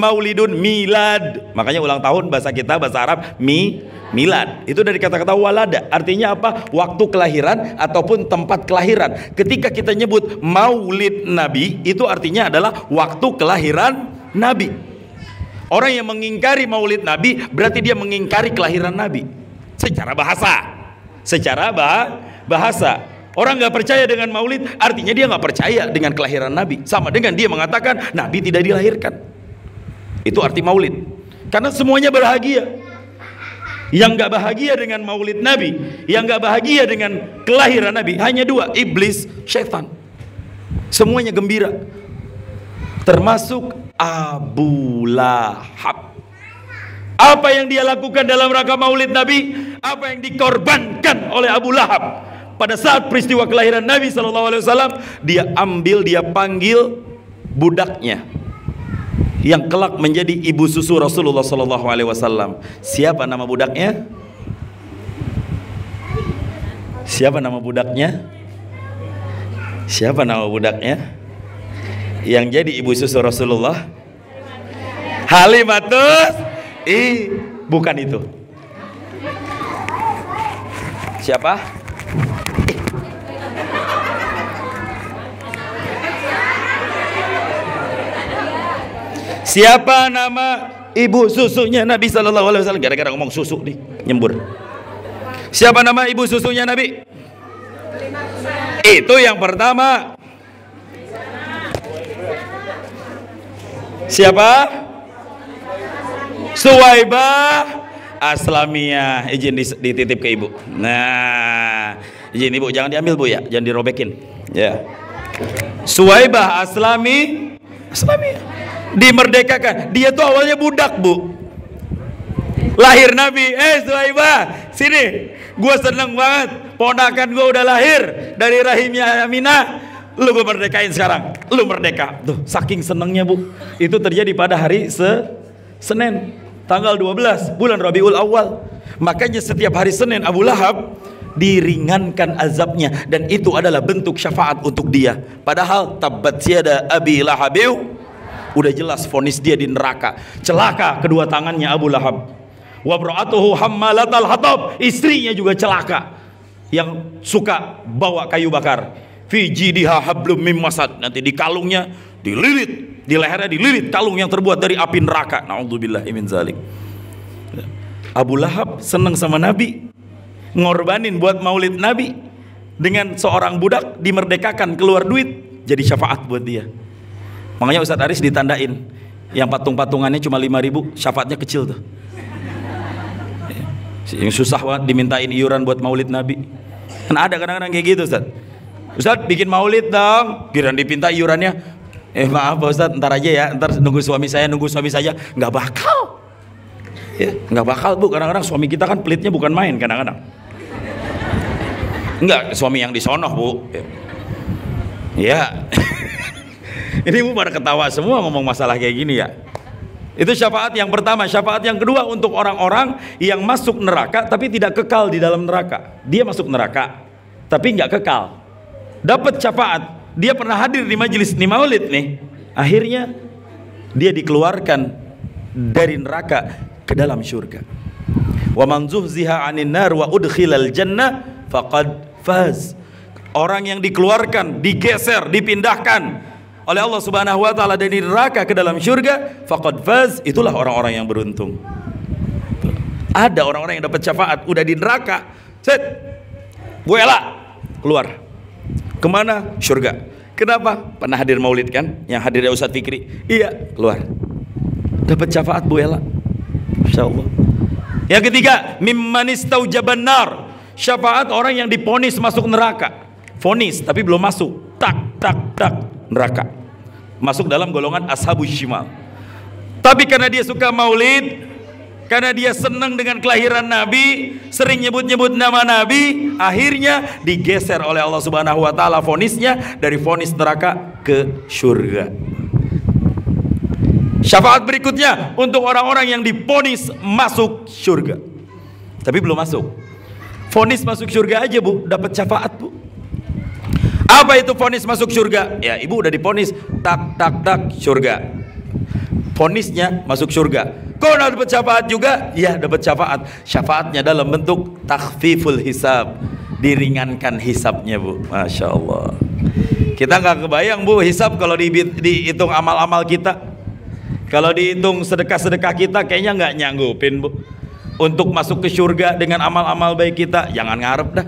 milad. Makanya ulang tahun bahasa kita, bahasa Arab milad. Itu dari kata-kata walada, artinya apa? Waktu kelahiran ataupun tempat kelahiran. Ketika kita nyebut maulid Nabi, itu artinya adalah waktu kelahiran Nabi. Orang yang mengingkari maulid Nabi berarti dia mengingkari kelahiran Nabi secara bahasa. Orang nggak percaya dengan maulid artinya dia nggak percaya dengan kelahiran Nabi, sama dengan dia mengatakan Nabi tidak dilahirkan. Itu arti maulid. Karena semuanya bahagia. Yang nggak bahagia dengan maulid Nabi, yang nggak bahagia dengan kelahiran Nabi, hanya dua, iblis, syaitan. Semuanya gembira, termasuk Abu Lahab. Apa yang dia lakukan dalam rangka maulid Nabi, apa yang dikorbankan oleh Abu Lahab pada saat peristiwa kelahiran Nabi SAW, dia ambil, dia panggil budaknya yang kelak menjadi ibu susu Rasulullah SAW. Siapa nama budaknya? Siapa nama budaknya? Siapa nama budaknya? Yang jadi ibu susu Rasulullah? Halimatus. Bukan itu. Siapa? Siapa nama ibu susunya Nabi Sallallahu Alaihi Wasallam? Gara-gara ngomong susu nih, nyembur. Siapa nama ibu susunya Nabi? Itu yang pertama. Siapa? Suwaibah Aslamiyah. Izin dititip ke ibu. Nah, izin ibu, jangan diambil Bu ya, jangan dirobekin. Ya. Suwaibah Aslamiyah dimerdekakan. Dia tuh awalnya budak, Bu. Lahir Nabi, Suwaibah, sini. Gua seneng banget, ponakan gua udah lahir dari rahimnya Aminah. Lu gua merdekain sekarang. Lu merdeka. Tuh, saking senengnya, Bu. Itu terjadi pada hari Senin, tanggal 12 bulan Rabiul Awal. Makanya setiap hari Senin Abu Lahab diringankan azabnya, dan itu adalah bentuk syafaat untuk dia. Padahal tabbat yada abi lahabiu Udah jelas vonis dia di neraka. Celaka kedua tangannya Abu Lahab. Wa bra'atuhu hammalatal hatab, istrinya juga celaka, yang suka bawa kayu bakar. Fi jidiha hablum mim masad, nanti di kalungnya dililit, di lehernya dililit kalung yang terbuat dari api neraka. Na'udzubillahi min zalik. Abu Lahab senang sama Nabi, ngorbanin buat maulid Nabi. Dengan seorang budak dimerdekakan, keluar duit, jadi syafaat buat dia. Makanya Ustadz Aris ditandain, yang patung-patungannya cuma 5.000, syafaatnya kecil tuh. Yang susah banget dimintain iuran buat maulid Nabi. Kan ada kadang-kadang kayak gitu, Ustadz. Ustadz bikin maulid dong, kira dipinta iurannya. Maaf Pak Ustadz, ntar aja ya, ntar nunggu suami saya nggak bakal. Ya, nggak bakal Bu, kadang-kadang suami kita kan pelitnya bukan main kadang-kadang. Enggak, suami yang disonoh Bu. Ya. Ini Bu pada ketawa semua ngomong masalah kayak gini ya. Itu syafaat yang pertama. Syafaat yang kedua untuk orang-orang yang masuk neraka tapi tidak kekal di dalam neraka. Dia masuk neraka tapi nggak kekal, dapat syafaat. Dia pernah hadir di majelis di maulid nih, akhirnya dia dikeluarkan dari neraka ke dalam surga. Wa man zuhziha 'anil nar wa udkhilal jannah faqad faz. Orang yang dikeluarkan, digeser, dipindahkan oleh Allah Subhanahu wa taala dari neraka ke dalam surga, faqad faz, itulah orang-orang yang beruntung. Ada orang-orang yang dapat syafaat udah di neraka, set, Bu Ela keluar. Kemana? Surga. Kenapa? Pernah hadir maulid kan? Yang hadir Ustadz Fikri. Iya, keluar. Dapat syafaat Bu Ela. Insyaallah. Yang ketiga, mimman istaujaban nar. Syafaat orang yang diponis masuk neraka. Fonis tapi belum masuk. Tak neraka. Masuk dalam golongan ashabus syimal. Tapi karena dia suka maulid, karena dia senang dengan kelahiran Nabi, sering nyebut-nyebut nama Nabi, akhirnya digeser oleh Allah Subhanahu wa taala fonisnya dari fonis neraka ke surga. Syafaat berikutnya untuk orang-orang yang diponis masuk surga tapi belum masuk. Fonis masuk surga aja Bu, dapat syafaat Bu. Apa itu fonis masuk surga? Ya Ibu udah diponis, tak surga. Fonisnya masuk surga. Kau udah dapat syafaat juga? Ya dapat syafaat. Syafaatnya dalam bentuk takhfiful hisab, diringankan hisabnya Bu. Masya Allah. Kita nggak kebayang Bu hisab kalau dihitung amal-amal kita. Kalau dihitung sedekah-sedekah kita kayaknya nggak nyanggupin Bu. Untuk masuk ke surga dengan amal-amal baik kita, jangan ngarep dah.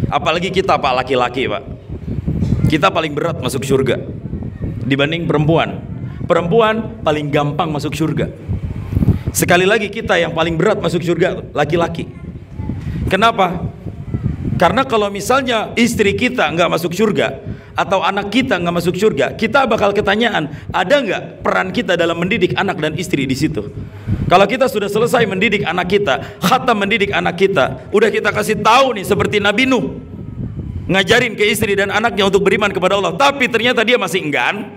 Apalagi kita Pak laki-laki Pak, kita paling berat masuk surga dibanding perempuan. Perempuan paling gampang masuk surga. Sekali lagi kita yang paling berat masuk surga laki-laki. Kenapa? Karena kalau misalnya istri kita nggak masuk surga atau anak kita nggak masuk surga, kita bakal ketanyaan, ada nggak peran kita dalam mendidik anak dan istri di situ? Kalau kita sudah selesai mendidik anak kita, khatam mendidik anak kita, udah kita kasih tahu nih seperti Nabi Nuh, ngajarin ke istri dan anaknya untuk beriman kepada Allah, tapi ternyata dia masih enggan,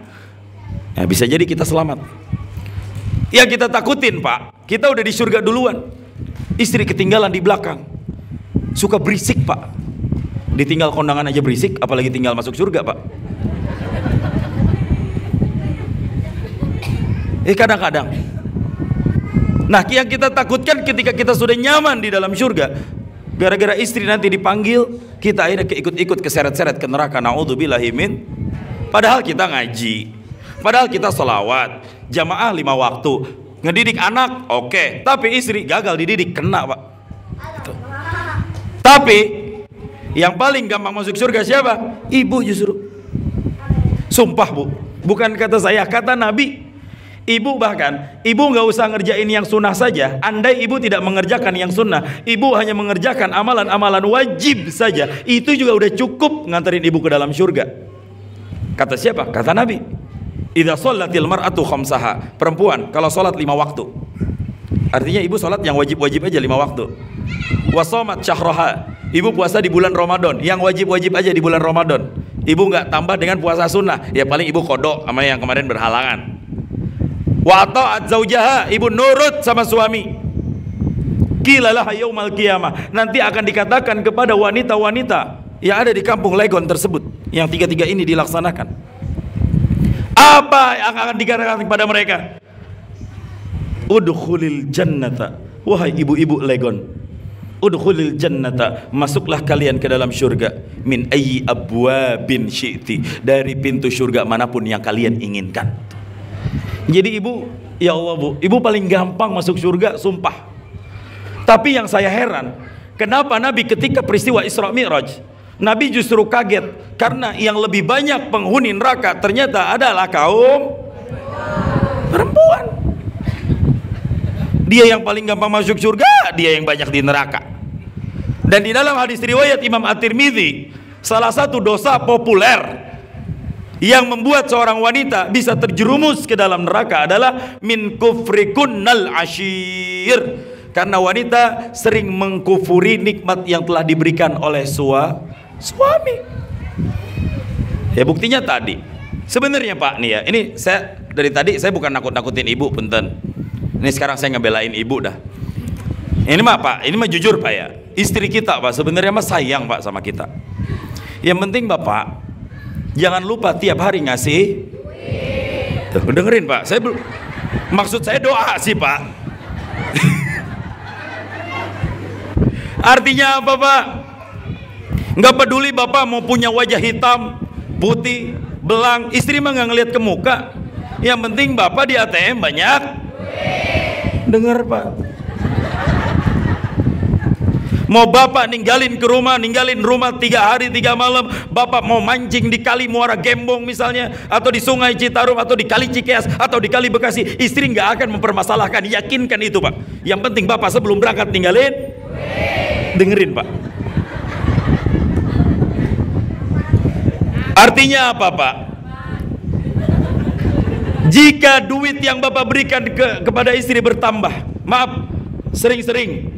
ya bisa jadi kita selamat. Yang kita takutin Pak, kita udah di surga duluan, istri ketinggalan di belakang, suka berisik Pak, ditinggal kondangan aja berisik, apalagi tinggal masuk surga Pak. Kadang-kadang, nah yang kita takutkan ketika kita sudah nyaman di dalam surga, gara-gara istri nanti dipanggil, kita akhirnya keikut-ikut keseret-seret ke neraka. Na'udzubillahi min. Padahal kita ngaji, padahal kita sholawat jamaah 5 waktu, ngedidik anak oke, tapi istri gagal dididik, kena Pak gitu. Tapi yang paling gampang masuk surga siapa? Ibu justru. Sumpah Bu, bukan kata saya, kata Nabi. Ibu bahkan, ibu nggak usah ngerjain yang sunnah saja. Andai ibu tidak mengerjakan yang sunnah, ibu hanya mengerjakan amalan-amalan wajib saja, itu juga udah cukup nganterin ibu ke dalam surga. Kata siapa? Kata Nabi. Idza sholatil mar'atu khamsaha. Perempuan kalau sholat 5 waktu, artinya ibu sholat yang wajib-wajib aja 5 waktu. Wa shamat syahraha. Ibu puasa di bulan Ramadan, yang wajib-wajib aja di bulan Ramadan. Ibu nggak tambah dengan puasa sunnah, ya paling ibu kodok sama yang kemarin berhalangan. Wa ta'at zaujaha, ibu nurut sama suami. Qilalah yaumal qiyamah, nanti akan dikatakan kepada wanita-wanita yang ada di kampung Legon tersebut, yang 3 ini dilaksanakan. Apa yang akan dikatakan kepada mereka? Udkhulil jannata, wahai ibu-ibu Legon, udkhulil jannata, masuklah kalian ke dalam syurga, min ayyi abwabin syi'ti, dari pintu syurga manapun yang kalian inginkan. Jadi ibu, ya Allah bu, ibu paling gampang masuk syurga, sumpah. Tapi yang saya heran, kenapa Nabi ketika peristiwa Isra Mi'raj, Nabi justru kaget karena yang lebih banyak penghuni neraka ternyata adalah kaum perempuan. Dia yang paling gampang masuk surga, dia yang banyak di neraka. Dan di dalam hadis riwayat Imam At-Tirmidzi, salah satu dosa populer yang membuat seorang wanita bisa terjerumus ke dalam neraka adalah min kufrikunnal ashir, karena wanita sering mengkufuri nikmat yang telah diberikan oleh suami. Ya buktinya tadi. Sebenarnya Pak nih ya, ini saya dari tadi saya bukan nakut-nakutin ibu, punten. Ini sekarang saya ngebelain ibu dah. Ini mah Pak, ini mah jujur Pak ya. Istri kita Pak sebenarnya mah sayang Pak sama kita. Yang penting Bapak jangan lupa tiap hari ngasih. Tuh, dengerin Pak, saya belum, maksud saya doa sih Pak. Artinya apa Pak? Nggak peduli Bapak mau punya wajah hitam, putih, belang, istri mah nggak ngeliat ke muka. Yang penting Bapak di ATM banyak. Dengar Pak. Mau Bapak ninggalin rumah 3 hari 3 malam, Bapak mau mancing di Kali Muara Gembong misalnya, atau di Sungai Citarum, atau di Kali Cikeas, atau di Kali Bekasi, istri nggak akan mempermasalahkan. Yakinkan itu Pak. Yang penting Bapak sebelum berangkat tinggalin. Dengerin Pak. Artinya apa Pak? Jika duit yang Bapak berikan kepada istri bertambah, maaf, sering-sering,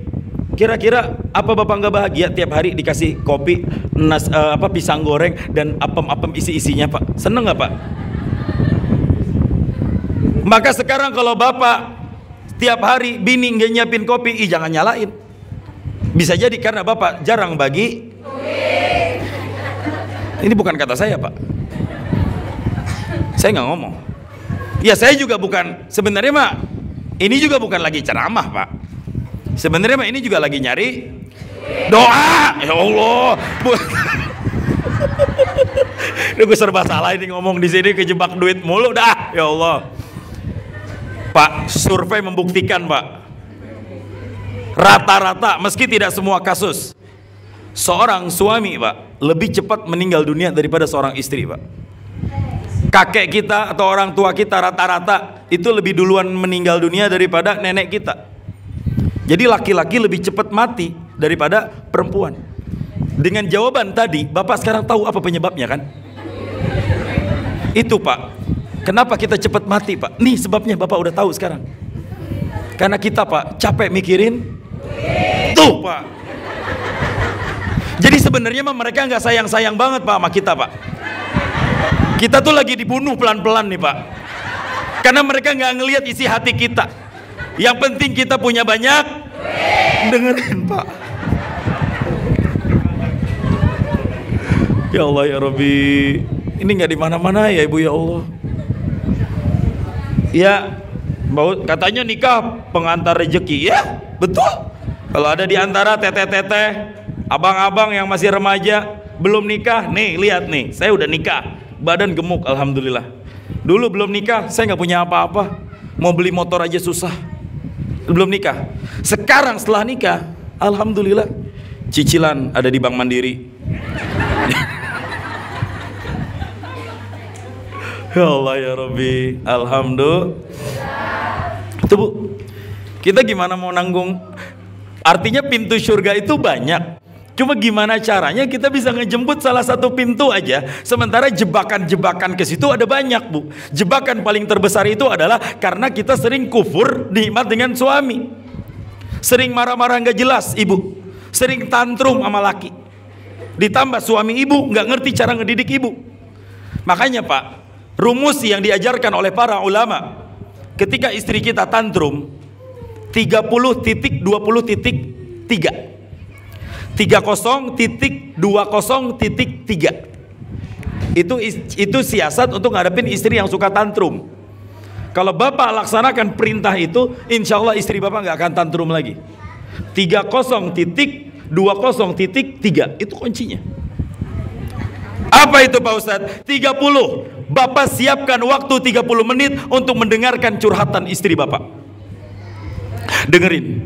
kira-kira apa Bapak nggak bahagia tiap hari dikasih kopi, pisang goreng dan apem-apem isi-isinya Pak? Seneng nggak Pak? Maka sekarang kalau Bapak tiap hari bini nggak nyiapin kopi, jangan nyalain. Bisa jadi karena Bapak jarang bagi. Ini bukan kata saya Pak, saya nggak ngomong. Ya saya juga bukan, sebenarnya mah ini juga bukan lagi ceramah Pak. Sebenarnya mah ini juga lagi nyari doa. Ya Allah, gue serba salah ini ngomong di sini, kejebak duit mulu dah. Ya Allah, Pak, survei membuktikan Pak, rata-rata meski tidak semua kasus, seorang suami Pak lebih cepat meninggal dunia daripada seorang istri Pak. Kakek kita atau orang tua kita rata-rata itu lebih duluan meninggal dunia daripada nenek kita. Jadi laki-laki lebih cepat mati daripada perempuan. Dengan jawaban tadi, Bapak sekarang tahu apa penyebabnya kan? Itu Pak, kenapa kita cepat mati Pak? Nih sebabnya Bapak udah tahu sekarang. Karena kita Pak capek mikirin. Tuh Pak. Jadi sebenarnya mah mereka nggak sayang-sayang banget Pak sama kita Pak. Kita tuh lagi dibunuh pelan-pelan nih Pak. Karena mereka nggak ngelihat isi hati kita. Yang penting kita punya banyak. Dengerin Pak. Ya Allah ya Rabbi. Ini nggak di mana-mana ya Ibu ya Allah. Ya, katanya nikah pengantar rezeki. Ya, betul. Kalau ada di antara teteh-teteh, abang-abang yang masih remaja belum nikah, nih lihat nih, saya udah nikah. Badan gemuk alhamdulillah. Dulu belum nikah saya nggak punya apa-apa, mau beli motor aja susah. Belum nikah. Sekarang setelah nikah alhamdulillah cicilan ada di Bank Mandiri. Ya Allah ya Rabbi, alhamdulillah. Itu Bu, kita gimana mau nanggung? Artinya pintu surga itu banyak. Cuma gimana caranya kita bisa ngejemput salah satu pintu aja, sementara jebakan-jebakan ke situ ada banyak Bu. Jebakan paling terbesar itu adalah karena kita sering kufur nikmat dengan suami, sering marah-marah nggak jelas ibu, sering tantrum sama laki, ditambah suami ibu nggak ngerti cara ngedidik ibu. Makanya Pak, rumus yang diajarkan oleh para ulama, ketika istri kita tantrum 30.20.3 30.20.3. Itu siasat untuk ngadepin istri yang suka tantrum. Kalau bapak laksanakan perintah itu, insya Allah istri bapak nggak akan tantrum lagi. 30.20.3 itu kuncinya. Apa itu Pak Ustadz? 30. Bapak siapkan waktu 30 menit untuk mendengarkan curhatan istri bapak. Dengerin,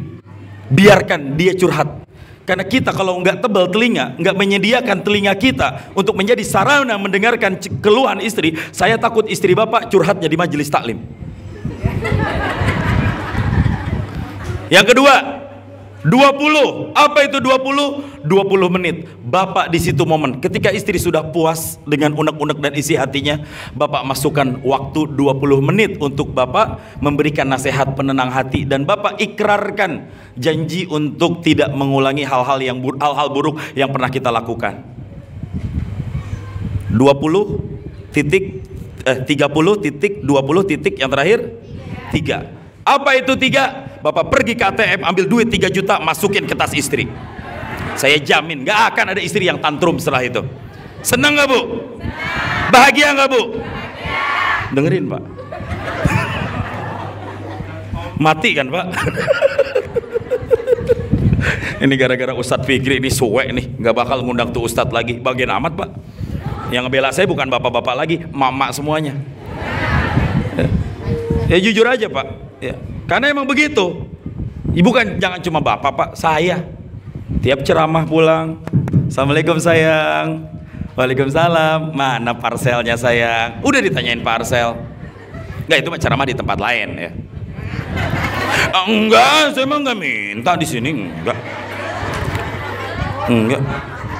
biarkan dia curhat. Karena kita kalau nggak tebal telinga, nggak menyediakan telinga kita untuk menjadi sarana mendengarkan keluhan istri, saya takut istri bapak curhatnya di majelis taklim. Yang kedua, 20. Apa itu 20? 20 menit. Bapak di situ momen. Ketika istri sudah puas dengan unek-unek dan isi hatinya, bapak masukkan waktu 20 menit untuk bapak memberikan nasihat penenang hati, dan bapak ikrarkan janji untuk tidak mengulangi hal-hal buruk yang pernah kita lakukan. 30 titik yang terakhir 3. Apa itu 3? Bapak pergi ke ATM, ambil duit 3 juta, masukin ke tas istri. Saya jamin gak akan ada istri yang tantrum setelah itu. Senang gak Bu? Bahagia gak Bu? Dengerin Pak. Mati kan Pak? Ini gara-gara Ustadz Fikri ini suwe nih, gak bakal ngundang tuh Ustadz lagi. Bagian amat Pak. Yang ngebela saya bukan bapak-bapak lagi, mama semuanya. Ya jujur aja Pak, ya. Karena emang begitu. Ibu kan jangan cuma bapak Pak, saya tiap ceramah pulang, Assalamualaikum sayang, Waalaikumsalam, mana parselnya sayang. Udah ditanyain parcel. Enggak, itu mah ceramah di tempat lain ya. Enggak, saya emang nggak minta di sini,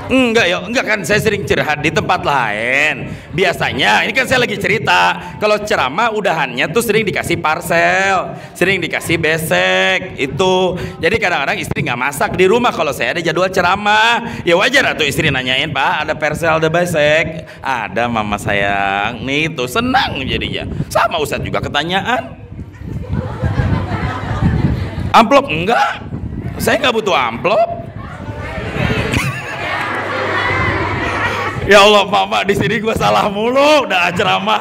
enggak ya, enggak kan, saya sering curhat di tempat lain. Biasanya ini kan saya lagi cerita, kalau ceramah udahannya tuh sering dikasih parcel, sering dikasih besek itu. Jadi kadang-kadang istri nggak masak di rumah kalau saya ada jadwal ceramah. Ya wajar tuh istri nanyain, Pak ada parcel, ada besek, ada mama sayang nih, tuh senang jadinya. Sama Ustadz juga ketanyaan. Amplop enggak, saya nggak butuh amplop. Ya Allah, mama di sini gue salah mulu, udah ceramah.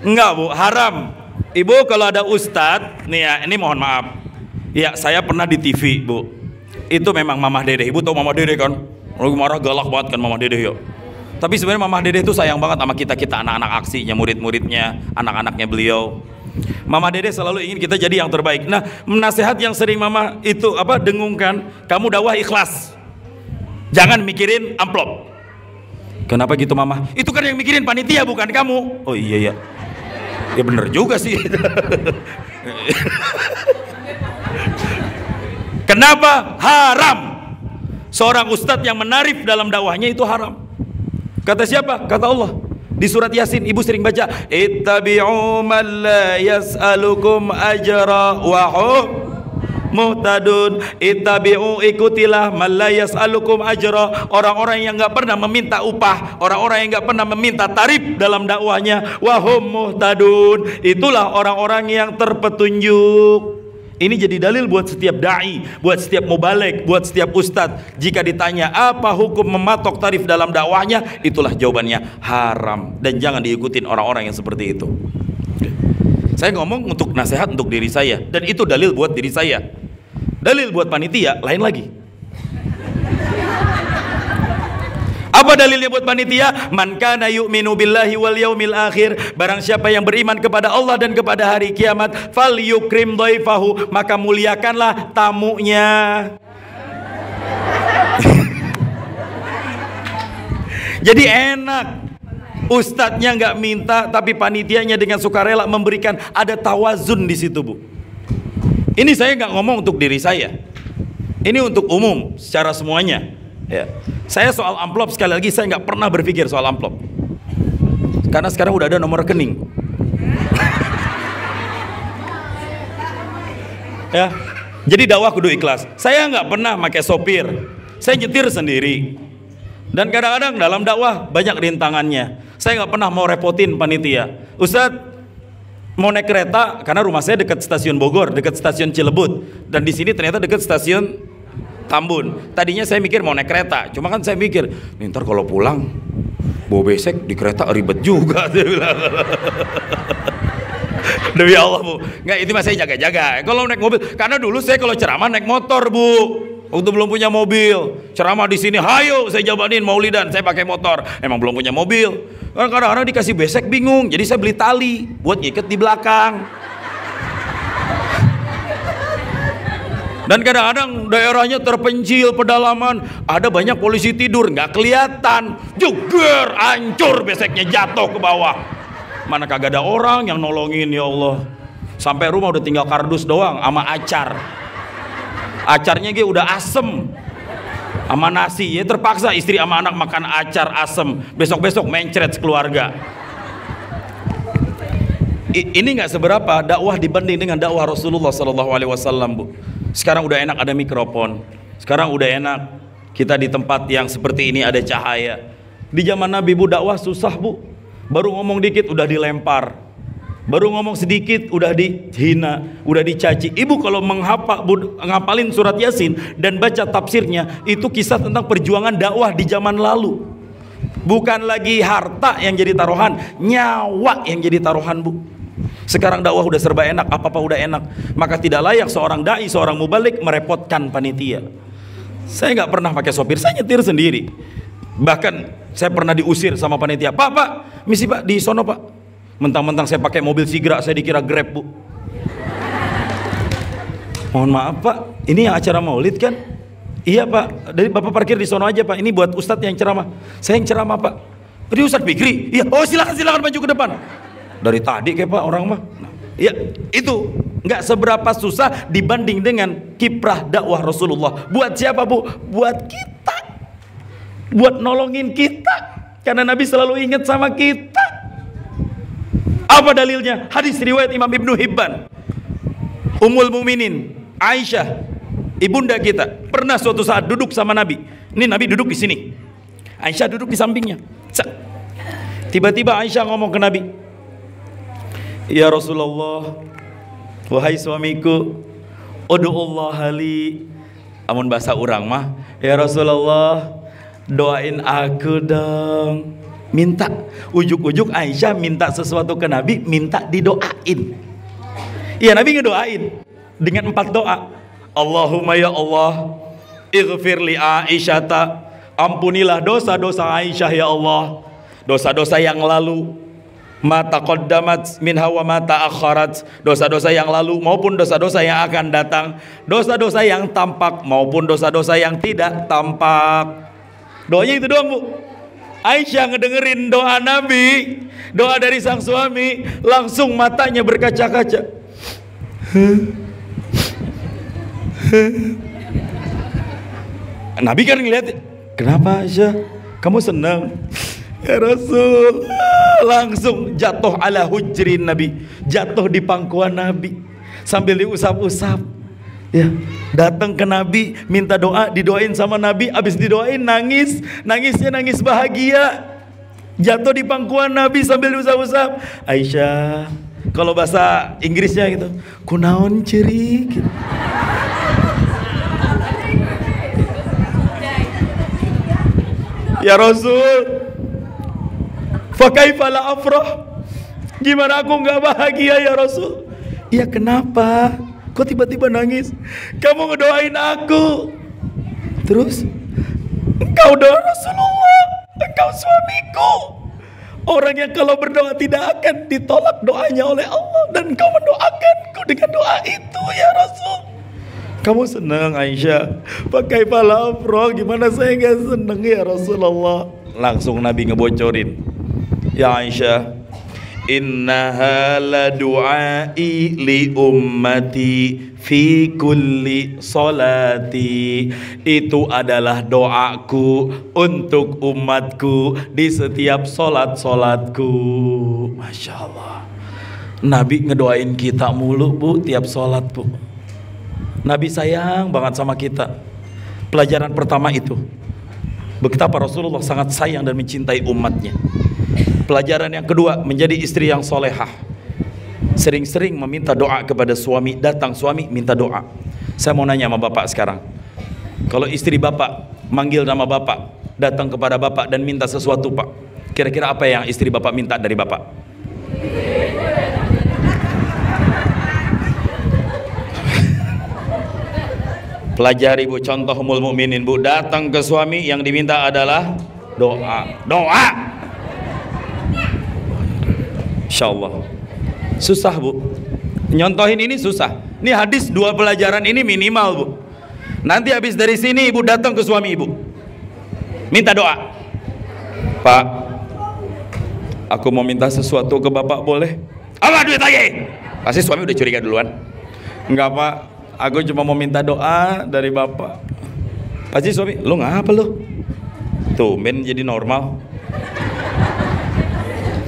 Enggak Bu, haram. Ibu kalau ada ustadz, nih ya, ini mohon maaf. Ya saya pernah di TV Bu. Itu memang Mamah Dedeh. Ibu tahu Mamah Dedeh kan? Lagi marah galak banget kan Mamah Dedeh ya. Tapi sebenarnya Mamah Dedeh itu sayang banget sama kita anak-anak aksinya, murid-muridnya, anak-anaknya beliau. Mama Dedeh selalu ingin kita jadi yang terbaik. Nah, nasihat yang sering Mama itu dengungkan, kamu dakwah ikhlas. Jangan mikirin amplop. Kenapa gitu Mama? Itu kan yang mikirin panitia bukan kamu. Oh iya ya. Ya bener juga sih. Kenapa? Haram. Seorang ustadz yang menarif dalam dakwahnya itu haram. Kata siapa? Kata Allah. Di surat Yasin, ibu sering baca, ittabi'u man la yas'alukum ajra wa hum muhtadun. Ittabi'u, ikutilah man la yas'alukum ajra, orang-orang yang nggak pernah meminta upah, orang-orang yang nggak pernah meminta tarif dalam dakwahnya, wa hum muhtadun, itulah orang-orang yang terpetunjuk. Ini jadi dalil buat setiap dai, buat setiap mubaligh, buat setiap ustadz. Jika ditanya apa hukum mematok tarif dalam dakwahnya, itulah jawabannya, haram. Dan jangan diikutin orang-orang yang seperti itu. Saya ngomong untuk nasihat untuk diri saya, dan itu dalil buat diri saya. Dalil buat panitia lain lagi. Apa dalilnya buat panitia? Man kana yu'minu billahi wal yaumil akhir, barang siapa yang beriman kepada Allah dan kepada hari kiamat, falyukrim dhaifahu, maka muliakanlah tamunya. Jadi enak, ustadznya nggak minta tapi panitianya dengan sukarela memberikan, ada tawazun di situ Bu. Ini saya nggak ngomong untuk diri saya, ini untuk umum secara semuanya. Ya. Saya soal amplop sekali lagi, saya nggak pernah berpikir soal amplop, karena sekarang udah ada nomor rekening. Ya, jadi dakwah kudu ikhlas. Saya nggak pernah pakai sopir, saya nyetir sendiri. Dan kadang-kadang dalam dakwah banyak rintangannya. Saya nggak pernah mau repotin panitia. Ustadz mau naik kereta, karena rumah saya dekat stasiun Bogor, dekat stasiun Cilebut, dan di sini ternyata dekat stasiun Tambun. Tadinya saya mikir mau naik kereta, cuma kan saya mikir, ntar kalau pulang bawa besek di kereta ribet juga. Dia bilang. Demi Allah Bu, nggak, itu masih jaga-jaga. Kalau naik mobil, karena dulu saya kalau ceramah naik motor Bu, waktu belum punya mobil. Ceramah di sini, hayo saya jabanin maulidan, saya pakai motor. Emang belum punya mobil. Kadang-kadang dikasih besek bingung, jadi saya beli tali buat ngikat di belakang. Dan kadang-kadang daerahnya terpencil, pedalaman, ada banyak polisi tidur, nggak kelihatan, jeger, hancur beseknya, jatuh ke bawah. Mana kagak ada orang yang nolongin, ya Allah. Sampai rumah udah tinggal kardus doang sama acar. Acarnya gitu udah asem sama nasi, ya terpaksa istri sama anak makan acar asem. Besok-besok mencret sekeluarga. Ini nggak seberapa dakwah dibanding dengan dakwah Rasulullah SAW, Bu. Sekarang udah enak ada mikrofon. Sekarang udah enak kita di tempat yang seperti ini ada cahaya. Di zaman Nabi Bu dakwah susah Bu. Baru ngomong dikit udah dilempar, baru ngomong sedikit udah dihina, udah dicaci. Ibu kalau ngapalin surat Yasin dan baca tafsirnya, itu kisah tentang perjuangan dakwah di zaman lalu. Bukan lagi harta yang jadi taruhan, nyawa yang jadi taruhan Bu. Sekarang dakwah udah serba enak, apa-apa udah enak. Maka tidak layak seorang dai, seorang mubalik merepotkan panitia. Saya nggak pernah pakai sopir, saya nyetir sendiri. Bahkan saya pernah diusir sama panitia. Pak, misi Pak di sono Pak. Mentang-mentang saya pakai mobil Sigra, saya dikira Grab Bu. Mohon maaf Pak, ini yang acara maulid kan? Iya Pak, dari Bapak parkir di sono aja Pak. Ini buat Ustadz yang ceramah. Saya yang ceramah Pak. Tadi Ustadz Fikri. Iya, oh silakan maju ke depan. Dari tadi kayak Pak orang mah. Ya itu nggak seberapa susah dibanding dengan kiprah dakwah Rasulullah. Buat siapa Bu? Buat kita. Buat nolongin kita, karena Nabi selalu ingat sama kita. Apa dalilnya? Hadis riwayat Imam Ibnu Hibban. Ummul Muminin Aisyah, ibunda kita, pernah suatu saat duduk sama Nabi. Ini Nabi duduk di sini, Aisyah duduk di sampingnya. Tiba-tiba Aisyah ngomong ke Nabi, ya Rasulullah, wahai suamiku, ud'ullah li. Amun bahasa urang mah, ya Rasulullah, doain aku dong. Minta, ujuk-ujuk Aisyah minta sesuatu ke Nabi, minta didoain. Iya, Nabi ngedoain dengan 4 doa. Allahumma ya Allah, ighfir li Aisyata, ampunilah dosa-dosa Aisyah ya Allah. Dosa-dosa yang lalu, ma taqaddamat minha wa ma ta'akharat, dosa-dosa yang lalu maupun dosa-dosa yang akan datang, dosa-dosa yang tampak maupun dosa-dosa yang tidak tampak. Doanya itu doang Bu. Aisyah ngedengerin doa Nabi, doa dari sang suami, langsung matanya berkaca-kaca. Nabi kan ngeliat, kenapa Aisyah? Kamu senang? Ya Rasul. Langsung jatuh ala hujrin Nabi, jatuh di pangkuan Nabi sambil diusap-usap. Ya, datang ke Nabi, minta doa, didoain sama Nabi, habis didoain nangis, nangisnya nangis bahagia. Jatuh di pangkuan Nabi sambil diusap-usap. Aisyah, kalau bahasa Inggrisnya gitu, kunaon ciri gitu. Ya Rasul, fa kaifa la afrah? Gimana aku nggak bahagia ya Rasul? Ya kenapa? Kok tiba-tiba nangis? Kamu ngedoain aku. Terus? Engkau doa Rasulullah, engkau suamiku. Orang yang kalau berdoa tidak akan ditolak doanya oleh Allah, dan engkau mendoakanku dengan doa itu ya Rasul. Kamu senang Aisyah? Pakai palafroh, gimana saya gak senang ya Rasulullah? Langsung Nabi ngebocorin. Ya Aisyah, innaha la du'ai li ummati fi kulli salati. Itu adalah doaku untuk umatku di setiap solat-solatku. Masya Allah, Nabi ngedoain kita mulu Bu, tiap solat Bu. Nabi sayang banget sama kita. Pelajaran pertama itu, betapa Rasulullah sangat sayang dan mencintai umatnya. Pelajaran yang kedua, menjadi istri yang solehah. Sering-sering meminta doa kepada suami. Datang suami minta doa. Saya mau nanya sama bapak sekarang, kalau istri bapak manggil nama bapak, datang kepada bapak dan minta sesuatu, Pak, Kira-kira apa yang istri bapak minta dari bapak? Pelajari bu, contoh ummul mukminin bu, datang ke suami yang diminta adalah doa. Doa. Insya Allah. Susah bu, nyontohin ini susah. Ini hadis 2 pelajaran ini minimal bu. Nanti habis dari sini ibu datang ke suami ibu, minta doa. Pak, aku mau minta sesuatu ke bapak, boleh? Apa duit lagi? Pasti suami udah curiga duluan. Enggak pak, aku cuma mau minta doa dari bapak. Pasti suami, lu ngapa lu? Tuh men jadi normal.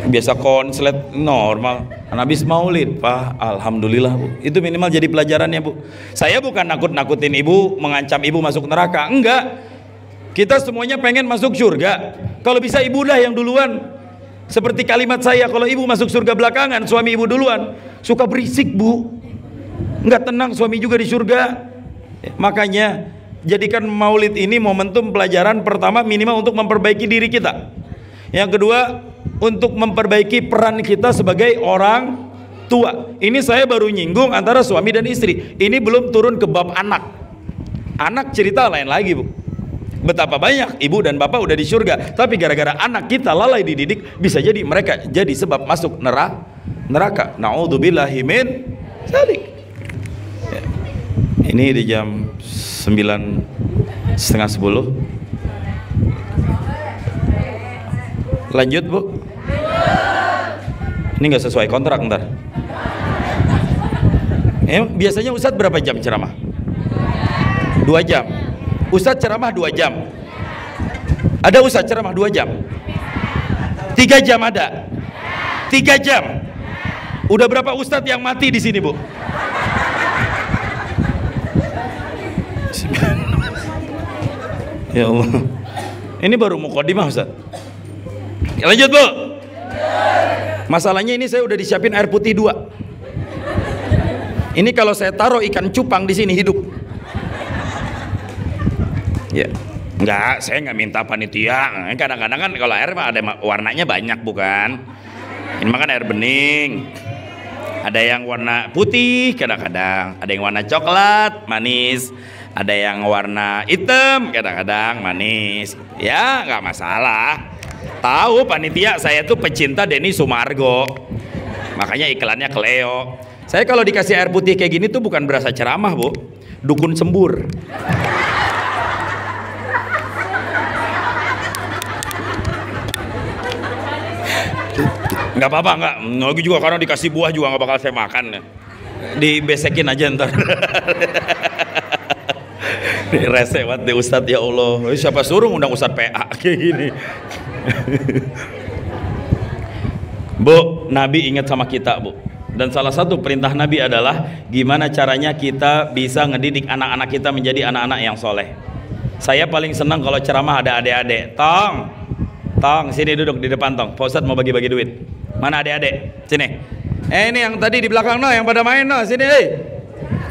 Biasa konslet normal. Habis maulid, Pak, alhamdulillah bu. Itu minimal jadi pelajarannya bu. Saya bukan nakut-nakutin ibu, mengancam ibu masuk neraka, enggak. Kita semuanya pengen masuk surga. Kalau bisa ibu dah yang duluan. Seperti kalimat saya, kalau ibu masuk surga belakangan, suami ibu duluan. Suka berisik bu, enggak tenang suami juga di surga. Makanya jadikan maulid ini momentum pelajaran pertama minimal untuk memperbaiki diri kita. Yang kedua, untuk memperbaiki peran kita sebagai orang tua. Ini saya baru nyinggung antara suami dan istri. Ini belum turun ke bab anak. Anak cerita lain lagi bu. Betapa banyak ibu dan bapak udah di surga, tapi gara-gara anak kita lalai dididik, bisa jadi mereka jadi sebab masuk neraka. Na'udzubillahi min dzalik. Ya. Ini di jam 9:30. Lanjut bu. Ini nggak sesuai kontrak ntar. Biasanya Ustadz berapa jam ceramah? 2 jam. Ustadz ceramah 2 jam. Ada Ustadz ceramah 2 jam? 3 jam ada? 3 jam. Udah berapa Ustadz yang mati di sini bu? Ya Allah. Ini baru mukadimah Ustadz. Lanjut bu. Masalahnya ini saya udah disiapin air putih 2. Ini kalau saya taruh ikan cupang di sini hidup. Ya, enggak, saya nggak minta panitia. Kadang-kadang kan kalau air mah ada warnanya banyak bukan? Ini mah kan air bening. Ada yang warna putih kadang-kadang, ada yang warna coklat manis, ada yang warna hitam kadang-kadang manis. Ya nggak masalah. Tahu panitia saya tuh pecinta Denny Sumargo, makanya iklannya Cleo. Saya kalau dikasih air putih kayak gini tuh bukan berasa ceramah bu, dukun sembur. Nggak apa-apa, nggak. Lagi juga karena dikasih buah juga nggak bakal saya makan. Dibesekin aja ntar. Rese banget deh Ustadz, ya Allah. Siapa suruh undang Ustadz PA kayak gini. Bu, Nabi ingat sama kita bu. Dan salah satu perintah Nabi adalah gimana caranya kita bisa ngedidik anak-anak kita menjadi anak-anak yang soleh. Saya paling senang kalau ceramah ada adik-adik. Tong, sini duduk di depan Tong. Pak Ustadz mau bagi-bagi duit. Mana adik-adik? Sini. Ini yang tadi di belakang no, yang pada main no, sini.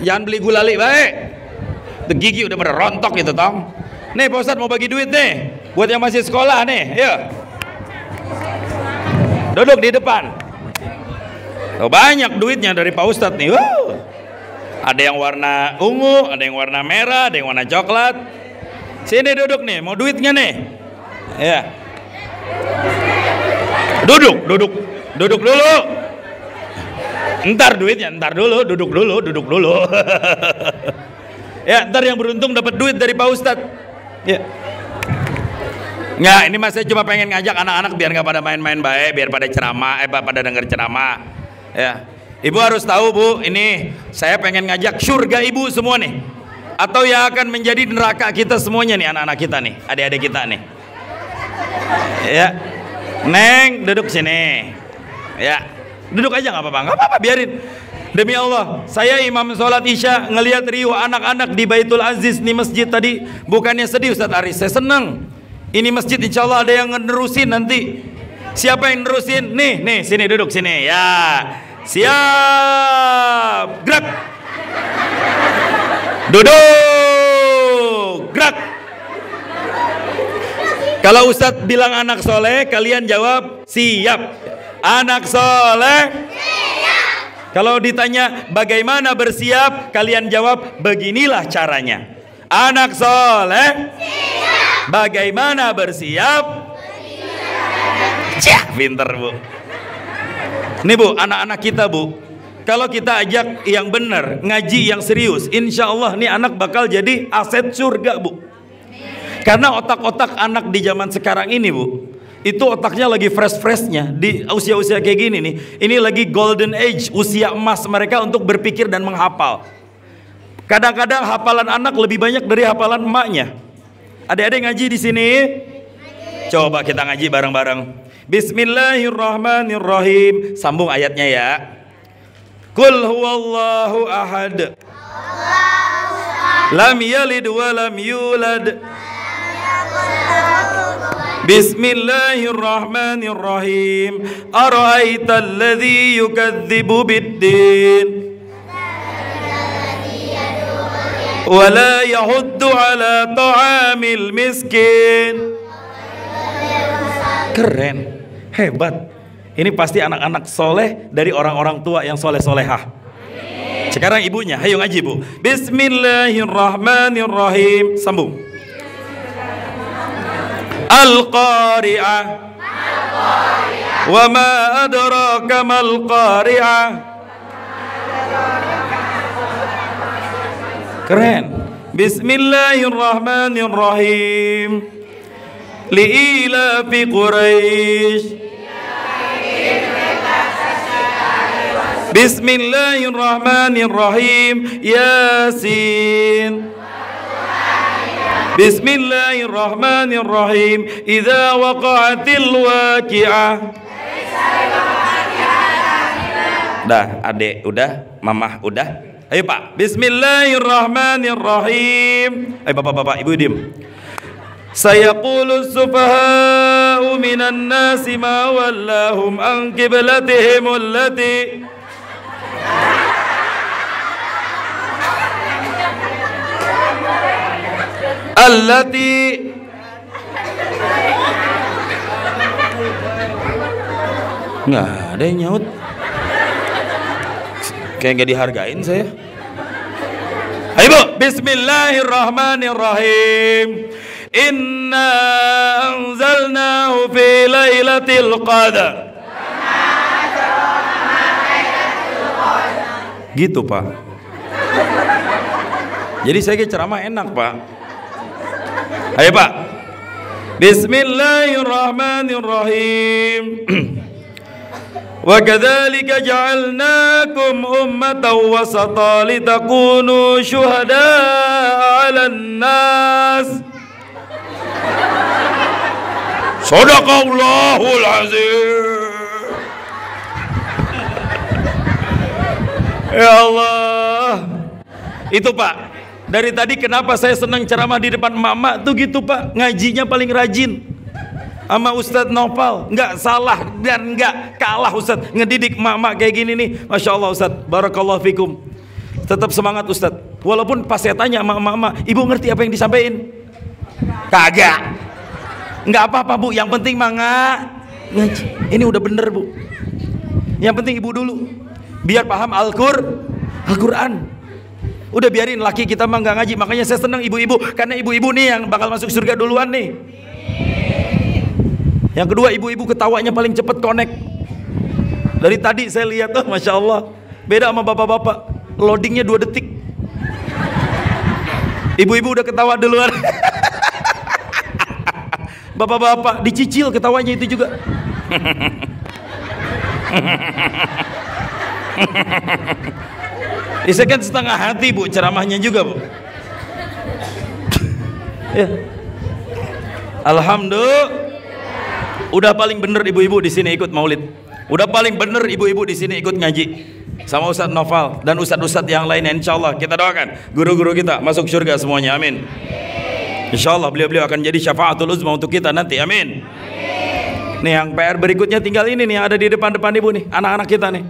Jangan beli gulali baik. Gigi udah pada rontok gitu Tong. Nih Pak Ustadz mau bagi duit nih. Buat yang masih sekolah nih, yuk. Duduk di depan. Oh, banyak duitnya dari Pak Ustadz nih. Ada yang warna ungu, ada yang warna merah, ada yang warna coklat. Sini duduk nih, mau duitnya nih. Ya. Duduk dulu. Ntar duitnya, ntar dulu, duduk dulu. Ya, ntar yang beruntung dapat duit dari Pak Ustadz. Ya. Nggak, ini mas saya cuma pengen ngajak anak-anak biar nggak pada main-main baik, biar pada ceramah, pada denger ceramah. Ya, ibu harus tahu bu, ini saya pengen ngajak surga ibu semua nih, atau yang akan menjadi neraka kita semuanya nih, anak-anak kita nih, adik-adik kita nih. Ya, Neng duduk sini. Ya, duduk aja nggak apa-apa, biarin. Demi Allah, saya imam sholat isya ngelihat riuh anak-anak di Baitul Aziz nih masjid tadi, bukannya sedih Ustadz Aris, saya seneng. Ini masjid insya Allah ada yang nerusin nanti. Siapa yang nerusin? Nih, sini duduk sini. Ya, siap, gerak. Duduk, gerak. Kalau Ustadz bilang anak soleh, kalian jawab siap. Anak soleh siap. Kalau ditanya bagaimana bersiap, kalian jawab beginilah caranya. Anak soleh siap. Bagaimana bersiap? Cih, pinter Bu. Nih Bu, anak-anak kita Bu, kalau kita ajak yang benar, ngaji yang serius, insya Allah nih anak bakal jadi aset surga Bu. Karena otak-otak anak di zaman sekarang ini Bu, itu otaknya lagi fresh-freshnya di usia-usia kayak gini nih. Ini lagi golden age, usia emas mereka untuk berpikir dan menghafal. Kadang-kadang hafalan anak lebih banyak dari hafalan emaknya. Adik-adik ngaji di sini? Coba kita ngaji bareng-bareng. Bismillahirrahmanirrahim. Sambung ayatnya ya. Qul huwallahu ahad. Lam yalid wa lam yulad. Bismillahirrahmanirrahim. Ara'aital ladzi yukadzibu biddin wa la yahuddu ala ta'amil miskin. Keren, hebat. Ini pasti anak-anak soleh dari orang-orang tua yang soleh-solehah. Sekarang ibunya, ayo ngaji Bu. Bismillahirrahmanirrahim. Sambung. Al-Qari'ah. Wa ma adraka mal Qari'ah. Keren. Bismillahirrahmanirrahim. Li'ilafi Quraisy. Bismillahirrahmanirrahim. Yasin. Bismillahirrahmanirrahim. Idza waqa'atil waqi'ah. Dah, Adek udah, Mamah udah. Ayo Pak. Bismillahirrahmanirrahim. Ayo Bapak-bapak, Ibu diem. Sayaqulu sufaha'u minan nasi ma wallahum an qiblatihim allati nggak ada yang nyaut, kayak nggak dihargain saya. Ayo Bu, Bismillahirrahmanirrahim. Inna anzalnahu fi lailatul qadar. Gitu Pak. Jadi saya ceramah enak Pak. Ayo Pak. Bismillahirrahmanirrahim. Wa kadzalika ja'alnakum ummatan wasata litakunu syuhada'a 'alan nas. Shadaqallahul azim. Ya Allah. Itu Pak, dari tadi kenapa saya senang ceramah di depan emak-emak tuh gitu Pak. Ngajinya paling rajin sama Ustadz Nopal. Nggak salah dan nggak kalah Ustadz ngedidik emak-emak kayak gini nih. Masya Allah Ustadz, barakallahu fikum. Tetap semangat Ustadz. Walaupun pas saya tanya sama emak-emak, ibu ngerti apa yang disampaikan? Kagak. Nggak apa-apa Bu, yang penting mah ngaji. Ini udah bener Bu. Yang penting ibu dulu, biar paham Al-Quran. Udah biarin laki kita mah nggak ngaji. Makanya saya senang ibu-ibu, karena ibu-ibu nih yang bakal masuk surga duluan nih. Yang kedua, ibu-ibu ketawanya paling cepet connect. Dari tadi saya lihat tuh, Masya Allah, beda sama bapak-bapak, loadingnya 2 detik. Ibu-ibu udah ketawa duluan. Bapak-bapak dicicil ketawanya itu juga. Saya kan setengah hati Bu ceramahnya juga Bu. Ya. Alhamdulillah. Udah paling bener ibu-ibu di sini ikut maulid. Udah paling bener ibu-ibu di sini ikut ngaji sama Ustadz Nofal dan ustadz-ustadz yang lainnya. Insya Allah kita doakan guru-guru kita masuk surga semuanya. Amin. Insya Allah beliau-beliau akan jadi syafaatul uzma untuk kita nanti. Amin. Nih yang PR berikutnya tinggal ini nih yang ada di depan-depan ibu nih, anak-anak kita nih.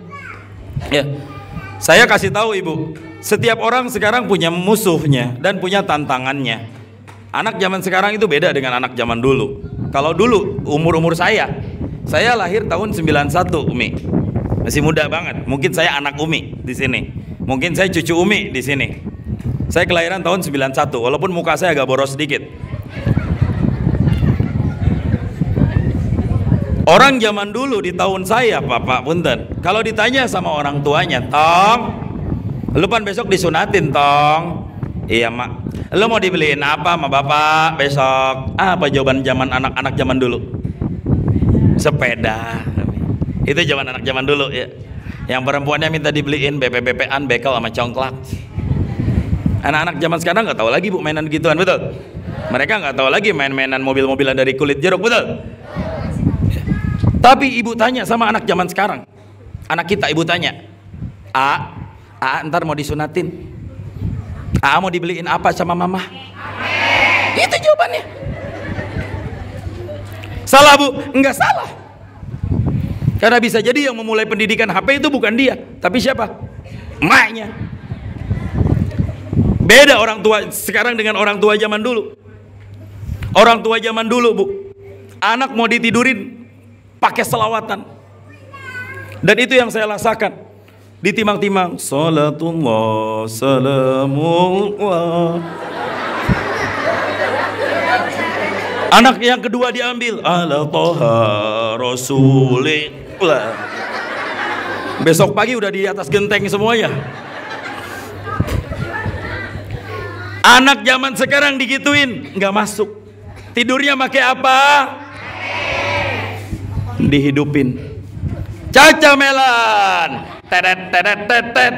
Ya, saya kasih tahu ibu, setiap orang sekarang punya musuhnya dan punya tantangannya. Anak zaman sekarang itu beda dengan anak zaman dulu. Kalau dulu umur saya lahir tahun 91, Umi. Masih muda banget. Mungkin saya anak Umi di sini. Mungkin saya cucu Umi di sini. Saya kelahiran tahun 91, walaupun muka saya agak boros sedikit. Orang zaman dulu di tahun saya, Pak punten, kalau ditanya sama orang tuanya, "Tong, lu kan besok disunatin, Tong." "Iya, Mak." "Lu mau dibeliin apa sama Bapak besok?" Apa jawaban zaman anak-anak zaman dulu? "Sepeda." Itu zaman anak zaman dulu ya. Yang perempuannya minta dibeliin BP-BP-an, bekel sama congklak. Anak-anak zaman sekarang nggak tahu lagi, Bu, mainan gituan, betul? Mereka nggak tahu lagi main-mainan mobil-mobilan dari kulit jeruk, betul? Tapi ibu tanya sama anak zaman sekarang, anak kita, ibu tanya, "A, ntar mau disunatin, mau dibeliin apa sama mama?" Itu jawabannya. Salah, Bu? Enggak salah. Karena bisa jadi yang memulai pendidikan HP itu bukan dia, tapi siapa? Emaknya. Beda orang tua sekarang dengan orang tua zaman dulu. Orang tua zaman dulu, Bu, anak mau ditidurin pakai selawatan. Dan itu yang saya rasakan. Ditimang-timang, salatullah, salamullah. Anak yang kedua diambil, ala toha rasulillah. Besok pagi udah di atas genteng semuanya. Anak zaman sekarang digituin, nggak masuk. Tidurnya pakai apa? Dihidupin. Caca Melan, tetet tetet tetet.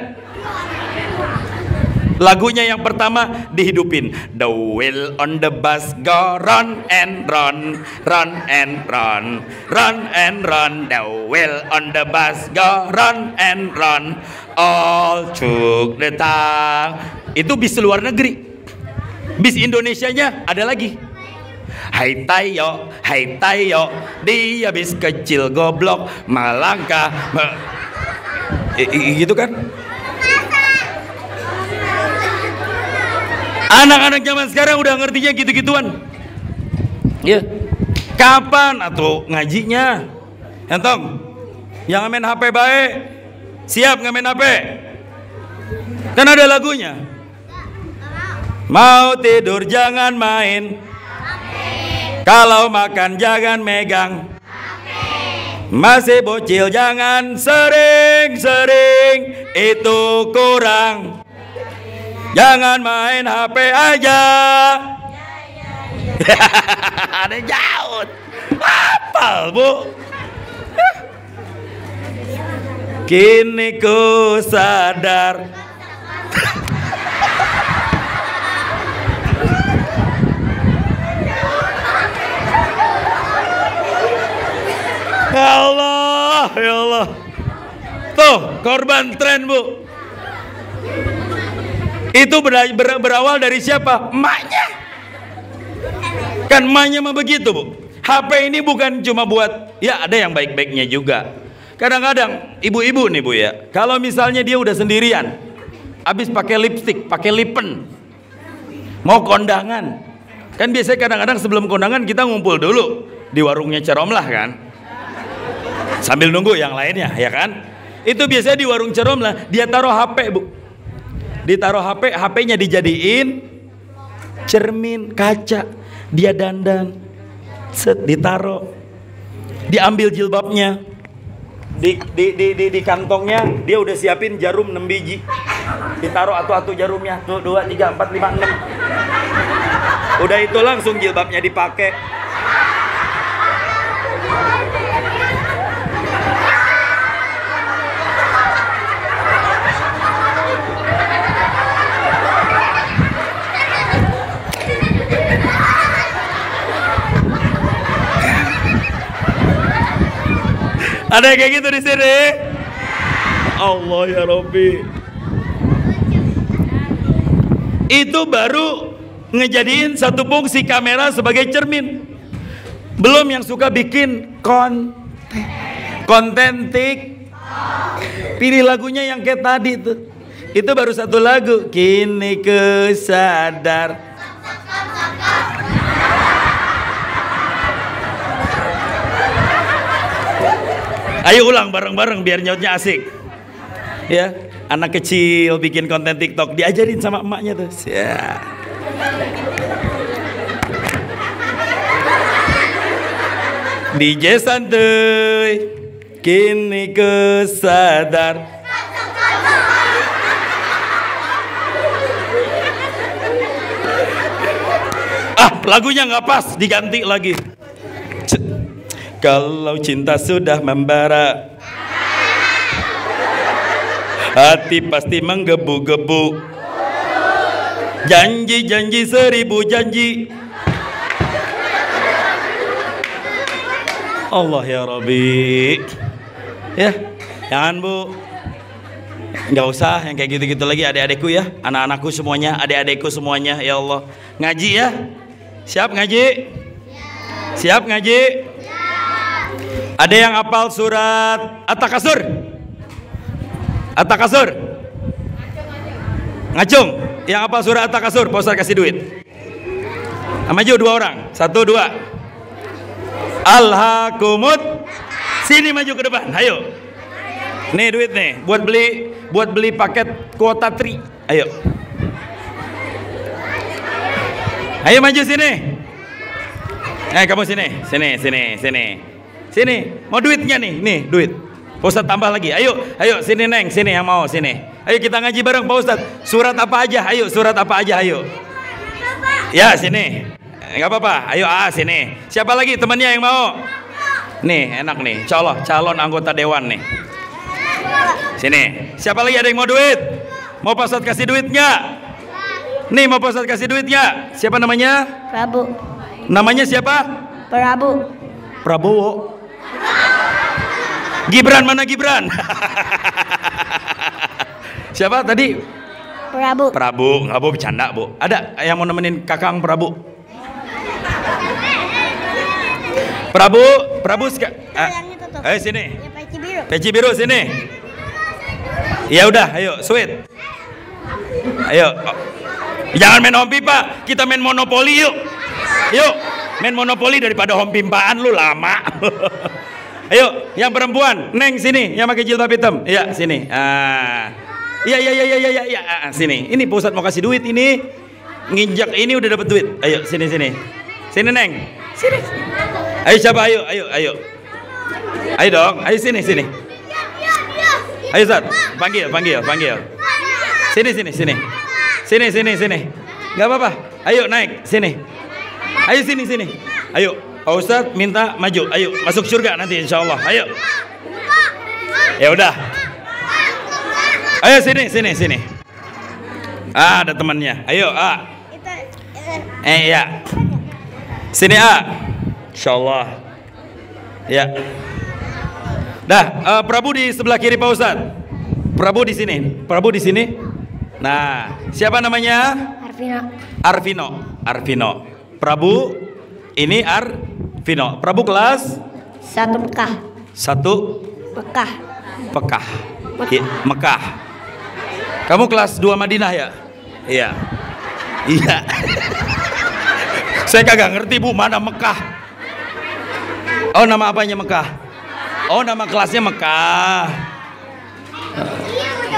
Lagunya yang pertama dihidupin. The wheel on the bus go run and run, run and run, run and run. The wheel on the bus go run and run, all took the time. Itu bis luar negeri. Bis Indonesianya ada lagi. Hai Tayo, dia bis kecil goblok melangkah gitu kan. Anak-anak zaman sekarang udah ngertinya gitu-gituan ya. Kapan atau ngajinya? Entong yang main HP baik, siap ngamen HP? Kan ada lagunya. Mau tidur jangan main, kalau makan jangan megang, masih bocil jangan sering-sering, itu kurang. Jangan main HP aja. Ada jauh. Hafal, Bu. Kini ku sadar. Ya Allah, ya Allah. Tuh, korban tren, Bu. Itu berawal dari siapa? Emaknya. Kan emaknya mah begitu, Bu. HP ini bukan cuma buat, ya ada yang baik-baiknya juga. Kadang-kadang ibu-ibu nih, Bu, ya. Kalau misalnya dia udah sendirian, habis pakai lipstik, pakai lipen, mau kondangan. Kan biasanya kadang-kadang sebelum kondangan kita ngumpul dulu di warungnya Ceromlah kan. Sambil nunggu yang lainnya, ya kan? Itu biasanya di warung Ceromlah, dia taruh HP, Bu. Ditaruh HP, HP-nya dijadiin cermin kaca, dia dandan, set, ditaruh, diambil jilbabnya, di kantongnya dia udah siapin jarum 6 biji, ditaruh atu-atu jarumnya, tuh 2, 3, 4, 5, 6. Udah itu langsung jilbabnya dipakai. Ada yang kayak gitu di sini? Allah ya Rabbi. Itu baru ngejadiin satu fungsi kamera sebagai cermin. Belum yang suka bikin konten tik. Pilih lagunya yang kayak tadi tuh. Itu baru satu lagu. Kini kesadar. Ayo ulang bareng-bareng biar nyautnya asik. Ya, anak kecil bikin konten TikTok diajarin sama emaknya tuh. Ya. DJ santuy, kini kesadar. Lagunya nggak pas, diganti lagi. Kalau cinta sudah membara, hati pasti menggebu-gebu. Janji-janji 1000 janji. Allah ya Rabbi. Ya, jangan Bu. Nggak usah yang kayak gitu-gitu lagi, adik-adikku ya, anak-anakku semuanya, adik-adikku semuanya, ya Allah. Ngaji ya. Siap ngaji? Siap ngaji? Ada yang hafal surat At-Takasur? At-Takasur? Ngacung? Yang hafal surat At-Takasur, Pak Ustaz kasih duit. Maju 2 orang, 1, 2. Alhaakumut. Sini maju ke depan, ayo. Nih duit nih, buat beli paket kuota tri. Ayo. Ayo maju sini. Kamu sini. Sini. Mau duitnya nih? Nih, duit. Pak Ustadz tambah lagi. Ayo sini Neng, sini yang mau sini. Ayo kita ngaji bareng Pak Ustadz. Surat apa aja? Ayo, surat apa aja? Ayo. Ya, sini. Enggak apa-apa. Ayo, sini. Siapa lagi temannya yang mau? Nih, enak nih. Insya Allah calon anggota dewan nih. Sini. Siapa lagi ada yang mau duit? Mau Pak Ustadz kasih duit nggak? Nih mau Pak Ustadz kasih duit nggak? Siapa namanya? Prabu. Namanya siapa? Prabowo. Gibran mana Gibran? Siapa tadi? Prabu. Nggak Bu, bercanda Bu. Ada yang mau nemenin Kakang Prabu? Prabu ayo sini. Peci biru sini. Ya udah, ayo sweet. Ayo. Jangan main home pipa, kita main monopoli yuk. Yuk, main monopoli daripada home pimpaan lu lama. Ayo, yang perempuan, Neng sini, yang pakai jilbab hitam. Iya, sini. Iya, sini. Ini Pak Ustadz mau kasih duit ini. Nginjak ini udah dapat duit. Ayo, sini. Sini Neng. Sini. Ayo siapa? Ayo. Ayo dong, ayo sini. Ayo Ustadz, panggil. Sini. Gak apa-apa. Ayo naik sini. Ayo sini. Ayo. Pak Ustadz minta maju. Ayo masuk surga nanti insya Allah. Ayo. Ya udah. Ayo sini. Ada temannya. Ayo ya. Sini insya Allah. Ya. Dah. Prabu di sebelah kiri Pak Ustadz. Prabu di sini. Nah, siapa namanya? Arvino. Prabu ini Arvino. Prabu kelas 1 Mekah. 1 Mekah. Mekah. Kamu kelas 2 Madinah ya? Iya. Saya kagak ngerti Bu, mana Mekah. Oh, nama apanya Mekah? Oh, nama kelasnya Mekah.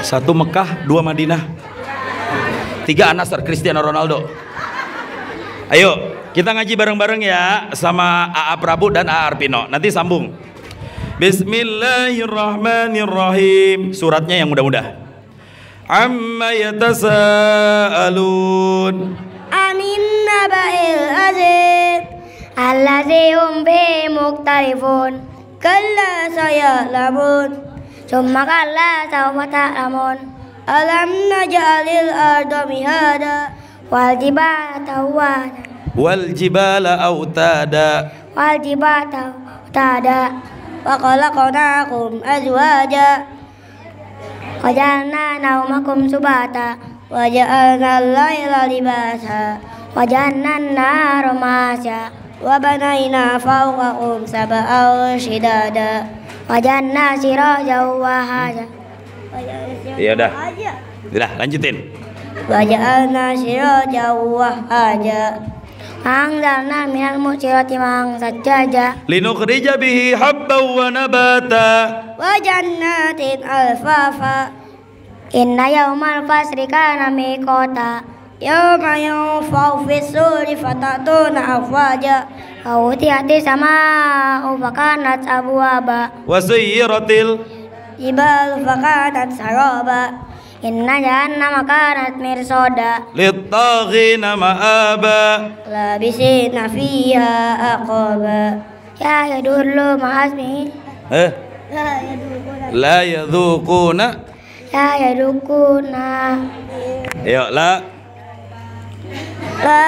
1 Mekah, 2 Madinah. 3 An-Nasr, Cristiano Ronaldo. Ayo, kita ngaji bareng-bareng ya sama AA Prabu dan AA Arvino. Nanti sambung. Bismillahirrahmanirrahim. Suratnya yang mudah-mudah. Amma yatasaalun. Anin naba'il azim. Allazi hum bihi mukhtalifun. Kalla saya'lamun. Summa kalla sawfa ta'lamun. Alam naj'alil arda mihada wal jibala autada wa khalaqnakum azwaja wa ja'alna nawmakum subata wa ja'alna al-laila libasa wa ja'alna an-nahara ma'asha wa banayna fawqakum sab'an shidada wa ja'alna sirajan wahaja. Ya udah. Lanjutin. Wa ja'alna sirajan wahaja Anzalna minal mu'sirati ma'an sajjaja linukhrija bihi habban wa nabata wa jannatin alfafa. Inna yawmal fasli kana miqata yawma yunfakhu fis-suri fatatuna afwaja wa utiyati sama'u fakanat abwaba wa sayyiratil jibalu fakanat saraba. Inna jahannama kanat mirsada lit-taghina ma'aba labisina fiha aqaba. Ya yadullu ma'asmi la yadhuquna la yadukuna ayo la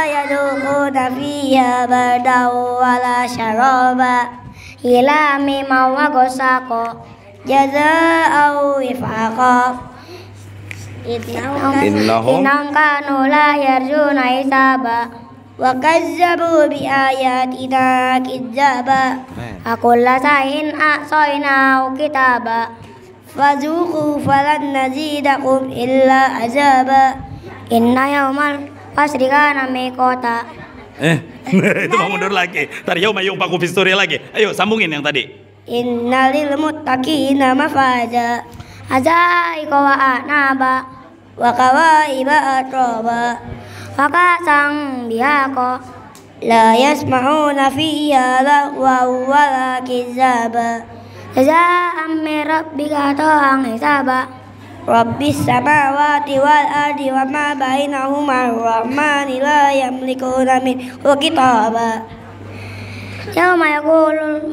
yadukuna fiha bardaw wala syaraba ila mimma wa gosako jazaa'u wifaqa. Innahum kanu la yarjuna hisaba wa kazzabu bi ayatina kizzaba akulla sahin a'saynahu kitaba fazuqu falan nazidakum illa azaba. Inna yawmal fasli kana miqata. Itu mau mundur lagi. Tadi yauma yunfakhu fis-suri lagi. Ayo sambungin yang tadi. Innalil muttaqina mafaza azaiqa wa anaba wa kawaiba atraba wa kasang bihaqa la yasma'una fiha lahwa wala kizaba jazaa'an min rabbika ta'an hisaba. Rabbis samawati wal ardi wa ma bainahuma ar-rahmani la yamlikuna minhu kitaba. Yauma yaqulul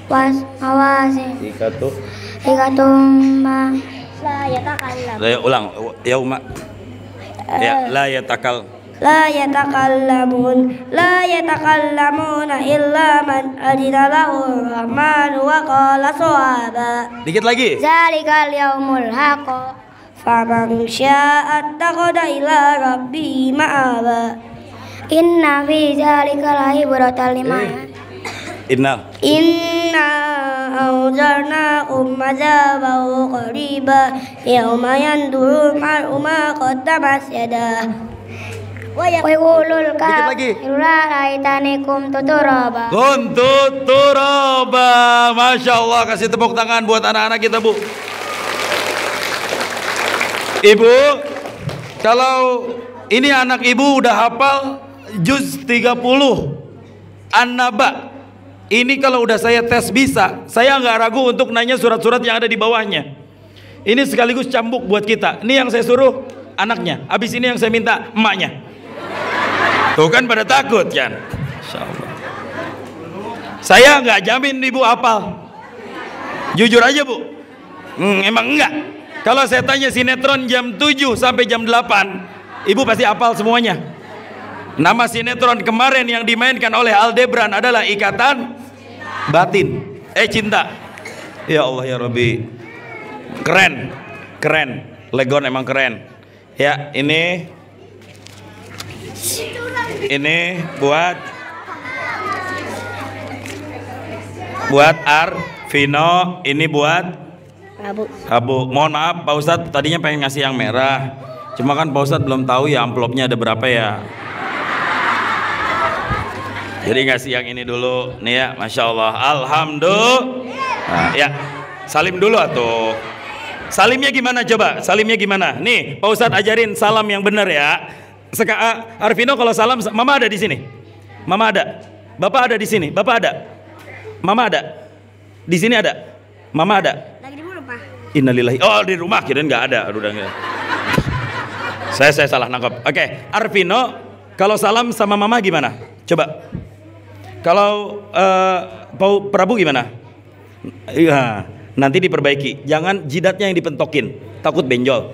mawasi ikatumma la yatakallam. Ulang yauma ya la yatakallamuna illa man adina lahu rahmanu wa qala shawaba. Dikit lagi. Zalikal yaumul haqq faman syaa'a ittakhadha ila rabbihi ma'aba. Inna fi zalika la'ibratan liman Inna anzarnakum azaban qariba yawma yanduru mar'u ma qaddamat yadah wa yaqulul kafiru la laitanikum tuturaba. Kuntu turaba. Masya Allah, kasih tepuk tangan buat anak-anak kita, Bu. Ibu, kalau ini anak ibu udah hafal juz 30 An-Naba. Ini kalau udah saya tes bisa, saya nggak ragu untuk nanya surat-surat yang ada di bawahnya. Ini sekaligus cambuk buat kita. Ini yang saya suruh anaknya, habis ini yang saya minta emaknya. Tuh kan pada takut kan? Insyaallah. Saya nggak jamin ibu hafal. Jujur aja, Bu. Emang enggak. Kalau saya tanya sinetron jam 7 sampai jam 8, ibu pasti hafal semuanya. Nama sinetron kemarin yang dimainkan oleh Aldebaran adalah Ikatan Batin. Cinta. Ya Allah ya Rabbi. Keren. Legon emang keren. Ya, ini buat Arvino, ini buat Abu. Mohon maaf Pak Ustadz, tadinya pengen ngasih yang merah. Cuma kan Pak Ustadz belum tahu ya amplopnya ada berapa ya. Jadi ngasih yang ini dulu nih ya, Masya Allah, Alhamdulillah. Nah, ya, salim dulu atuh. Salimnya gimana coba? Salimnya gimana? Nih, Pak Ustadz ajarin salam yang benar ya. Arvino kalau salam, Mama ada di sini. Mama ada. Bapak ada di sini. Bapak ada. Mama ada. Di sini ada. Mama ada. Lagi di mana, Pak? Innalillahi. Oh, di rumah kirain nggak ada. Aduh, udah enggak. Saya salah nangkap. Oke, Arvino kalau salam sama Mama gimana? Coba. Kalau Prabu gimana? Iya, nanti diperbaiki. Jangan jidatnya yang dipentokin, takut benjol.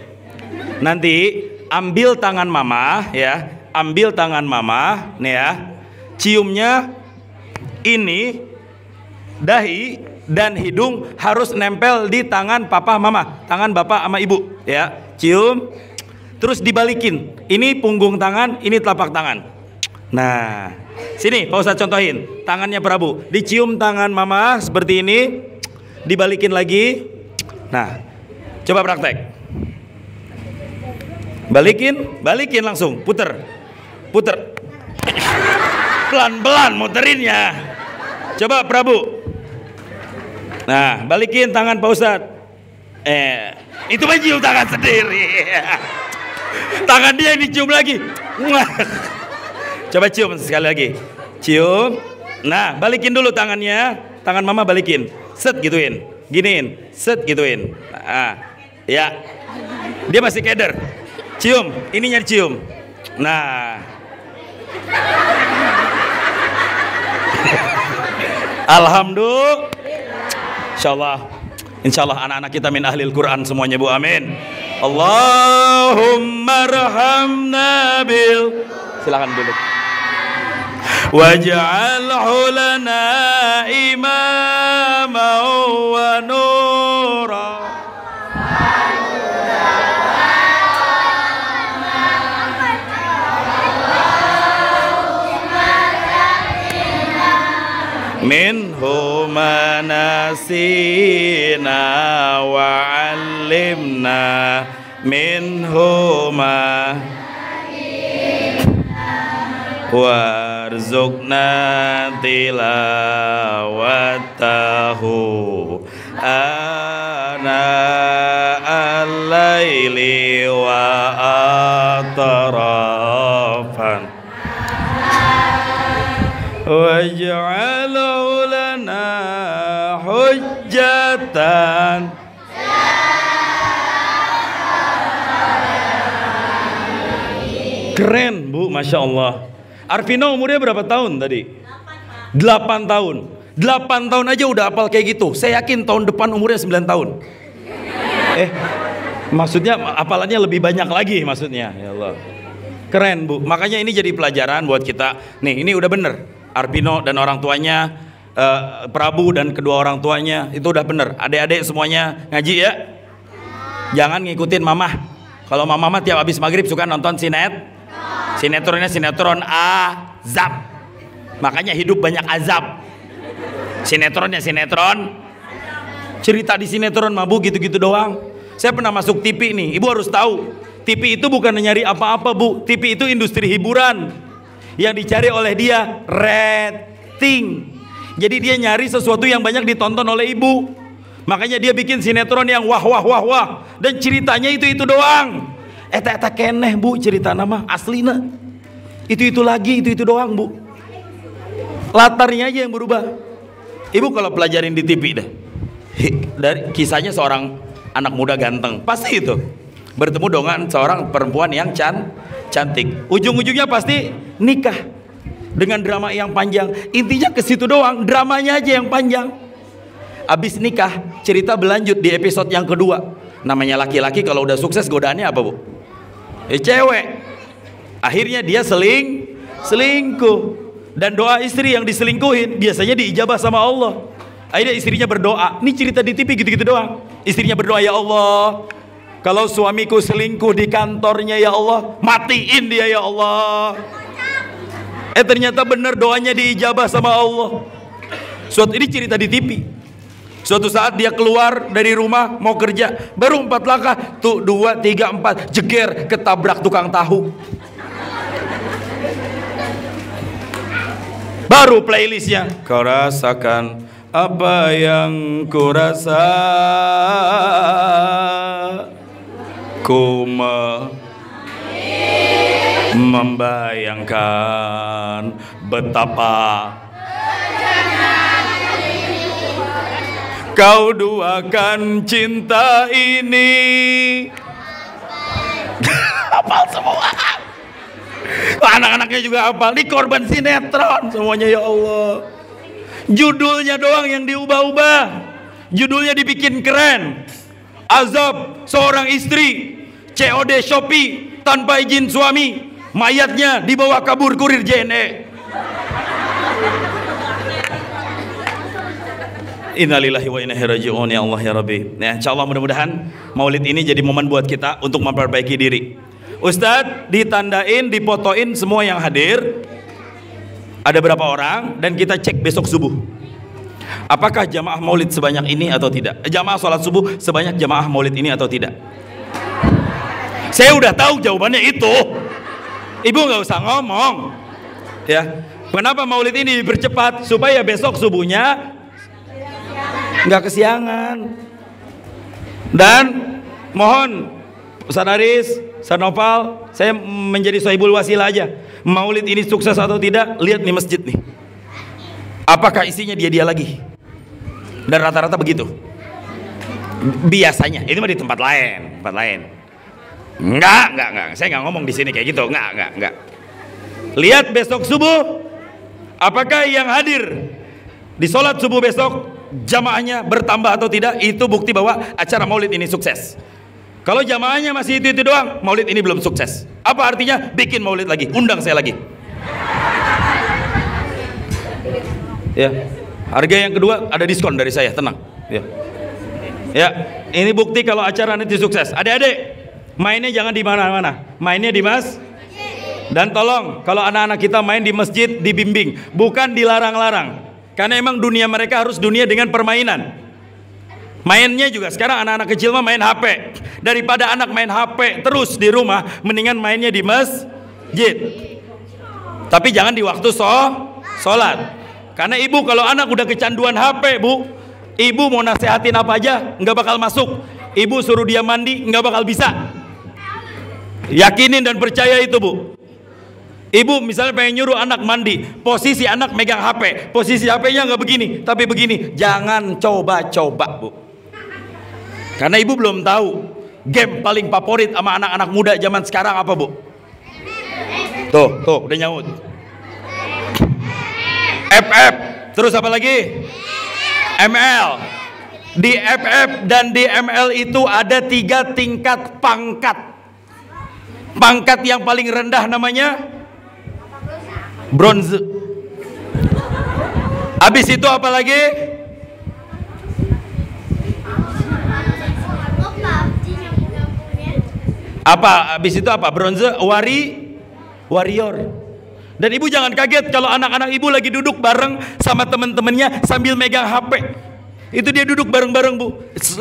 Nanti ambil tangan Mama ya, ambil tangan Mama nih ya. Ciumnya ini dahi dan hidung harus nempel di tangan Papa Mama, tangan Bapak sama Ibu ya. Cium, terus dibalikin. Ini punggung tangan, ini telapak tangan. Nah, sini Pak Ustadz contohin. Tangannya Prabu, dicium tangan Mama seperti ini, dibalikin lagi. Nah, coba praktek. Balikin langsung, puter. Pelan-pelan muterinnya. Coba Prabu. Nah, balikin tangan Pak Ustadz. Itu mah cium tangan sendiri. Tangan dia yang dicium lagi. Coba cium sekali lagi. Cium. Nah, balikin dulu tangannya. Tangan mama balikin. Set gituin. Giniin. Set gituin. Nah, ya. Dia masih keder. Cium. Ininya dicium. Nah. Alhamdulillah. Insyaallah anak-anak kita min ahlil Quran semuanya, Bu. Amin. Allahumma rahamna bil. Silakan duduk. Waj'alhu lana imaman wa nura. Minhu manasina wa 'allimna minhu ma warzuqna tilawatahu ana al-laili wa atrafan waj'alhu lana hujjatan. Keren, Bu, Masya Allah. Arvino umurnya berapa tahun tadi? 8 tahun. 8 tahun aja udah hafal kayak gitu. Saya yakin tahun depan umurnya 9 tahun. Maksudnya hafalannya lebih banyak lagi maksudnya. Ya Allah. Keren, Bu. Makanya ini jadi pelajaran buat kita. Nih, ini udah bener. Arvino dan orang tuanya, Prabu dan kedua orang tuanya, itu udah bener. Adik-adik semuanya ngaji ya. Jangan ngikutin mama. Kalau mama tiap habis maghrib suka nonton sinetronnya sinetron azab. Makanya hidup banyak azab. Sinetronnya sinetron. Cerita di sinetron mah, Bu, gitu-gitu doang. Saya pernah masuk TV nih. Ibu harus tahu, TV itu bukan nyari apa-apa, Bu. TV itu industri hiburan. Yang dicari oleh dia rating. Jadi dia nyari sesuatu yang banyak ditonton oleh ibu. Makanya dia bikin sinetron yang wah. Dan ceritanya itu doang. Eta keneh, Bu, cerita nama aslina. Itu lagi, itu doang, Bu. Latarnya aja yang berubah. Ibu kalau pelajarin di TV dah. Dari kisahnya seorang anak muda ganteng, pasti itu bertemu dengan seorang perempuan yang cantik. Ujung-ujungnya pasti nikah dengan drama yang panjang. Intinya ke situ doang, dramanya aja yang panjang. Abis nikah, cerita berlanjut di episode yang kedua. Namanya laki-laki kalau udah sukses godaannya apa, Bu? Cewek. Akhirnya dia selingkuh. Dan doa istri yang diselingkuhin biasanya diijabah sama Allah. Akhirnya istrinya berdoa. Ini cerita di TV gitu-gitu doang. Istrinya berdoa, ya Allah, kalau suamiku selingkuh di kantornya, ya Allah, matiin dia, ya Allah. Ternyata benar doanya diijabah sama Allah. Suatu ini cerita di TV. Suatu saat dia keluar dari rumah mau kerja, baru 4 langkah, tuh 2, 3, 4, jeger, ketabrak tukang tahu. Baru playlistnya, kau rasakan apa yang ku rasa, ku membayangkan betapa kau duakan cinta ini. Hafal semua. Anak-anaknya juga hafal. Ini korban sinetron semuanya, ya Allah. Judulnya doang yang diubah-ubah. Judulnya dibikin keren. Azab seorang istri COD Shopee tanpa izin suami, mayatnya dibawa kabur kurir JNE. Innalillahi wa inna ilaihi raji'un. Ya Allah, ya Rabbi. Nah, insyaallah mudah-mudahan maulid ini jadi momen buat kita untuk memperbaiki diri. Ustadz ditandain, difotoin semua yang hadir. Ada berapa orang dan kita cek besok subuh. Apakah jamaah maulid sebanyak ini atau tidak? Jamaah sholat subuh sebanyak jamaah maulid ini atau tidak? Saya udah tahu jawabannya itu. Ibu nggak usah ngomong. Ya, kenapa maulid ini dipercepat? Supaya besok subuhnya nggak kesiangan. Dan mohon Ustaz Aris, Ustaz Nopal, saya menjadi sahibul wasilah aja. Maulid ini sukses atau tidak, lihat nih masjid nih. Apakah isinya dia lagi? Dan rata-rata begitu. Biasanya, ini mah di tempat lain, Enggak. Saya nggak ngomong di sini kayak gitu. Enggak. Lihat besok subuh, apakah yang hadir di sholat subuh besok jamaahnya bertambah atau tidak? Itu bukti bahwa acara maulid ini sukses. Kalau jamaahnya masih itu doang, maulid ini belum sukses. Apa artinya? Bikin maulid lagi, undang saya lagi. Ya, harga yang kedua ada diskon dari saya, tenang. Ya, ini bukti kalau acara nanti sukses. Adik-adik, mainnya jangan di mana-mana, mainnya di dan tolong kalau anak-anak kita main di masjid dibimbing, bukan dilarang-larang. Karena emang dunia mereka harus dunia dengan permainan. Mainnya juga sekarang anak-anak kecil mah main HP. Daripada anak main HP terus di rumah, mendingan mainnya di masjid. Tapi jangan di waktu sholat. Karena ibu kalau anak udah kecanduan HP, Bu, ibu mau nasehatin apa aja nggak bakal masuk. Ibu suruh dia mandi nggak bakal bisa. Yakinin dan percaya itu, Bu. Ibu misalnya pengen nyuruh anak mandi, posisi anak megang HP, posisi HP-nya nggak begini, tapi begini. Jangan coba-coba, Bu. Karena ibu belum tahu game paling favorit sama anak-anak muda zaman sekarang apa, Bu? Tuh, udah nyaut. FF, terus apa lagi? ML. Di FF dan di ML itu ada 3 tingkat pangkat. Pangkat yang paling rendah namanya bronze. Habis itu apa lagi? Apa? Habis itu apa? Bronze, warrior. Dan ibu jangan kaget kalau anak-anak ibu lagi duduk bareng sama temen-temennya sambil megang HP. Itu dia duduk bareng-bareng, Bu,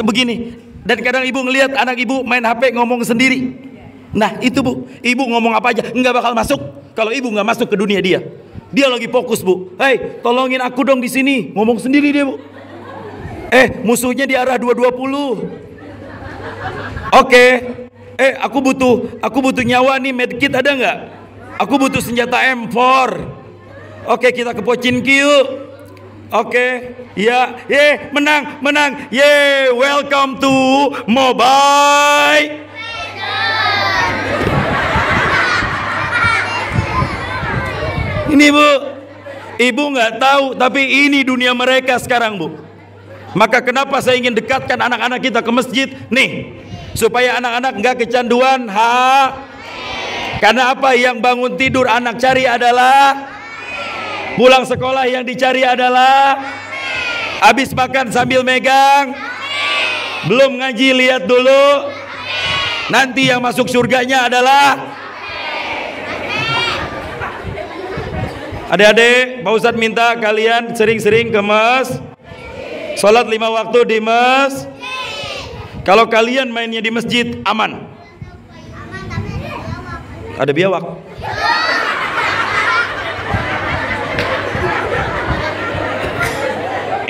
begini. Dan kadang ibu ngelihat anak ibu main HP ngomong sendiri. Nah itu, Bu, ibu ngomong apa aja nggak bakal masuk kalau ibu nggak masuk ke dunia dia. Dia lagi fokus, Bu. Hei, tolongin aku dong di sini. Ngomong sendiri dia, Bu. Musuhnya di arah 220. Oke. Aku butuh nyawa nih, medkit ada nggak? Aku butuh senjata M4. Oke, kita ke Pochinki yuk. Oke, ya, menang. Welcome to Mobile. Ini, Bu, ibu nggak tahu, tapi ini dunia mereka sekarang, Bu. Maka kenapa saya ingin dekatkan anak-anak kita ke masjid? Nih, supaya anak-anak nggak kecanduan Karena apa? Yang bangun tidur anak cari adalah, pulang sekolah yang dicari adalah, habis makan sambil megang, belum ngaji lihat dulu, nanti yang masuk surganya adalah. Adik-adik, Pak Ustadz minta kalian sering-sering ke sholat 5 waktu di Kalau kalian mainnya di masjid aman. Ada biawak.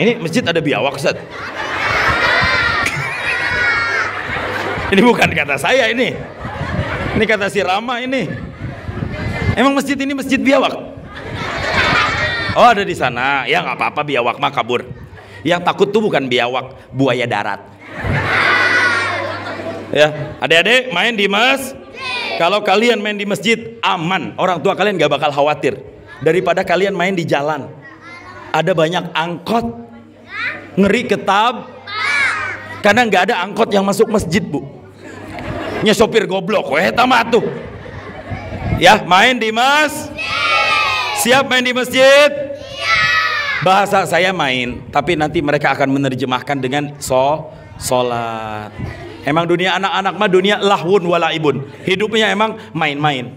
Ini masjid ada biawak, Ustaz. Ini bukan kata saya ini. Ini kata si Rama ini. Emang masjid ini masjid biawak? Oh, ada di sana. Ya nggak apa-apa, biawak mah kabur. Yang takut tuh bukan biawak, buaya darat. Ya, adik-adik main di Kalau kalian main di masjid aman, orang tua kalian gak bakal khawatir daripada kalian main di jalan. Ada banyak angkot, ngeri ketab, karena nggak ada angkot yang masuk masjid, Bu. Nya sopir goblok, tamat tuh. Ya, main di siap main di masjid. Bahasa saya main, tapi nanti mereka akan menerjemahkan dengan sholat. Emang dunia anak-anak mah dunia lahwun walaibun. Hidupnya emang main-main.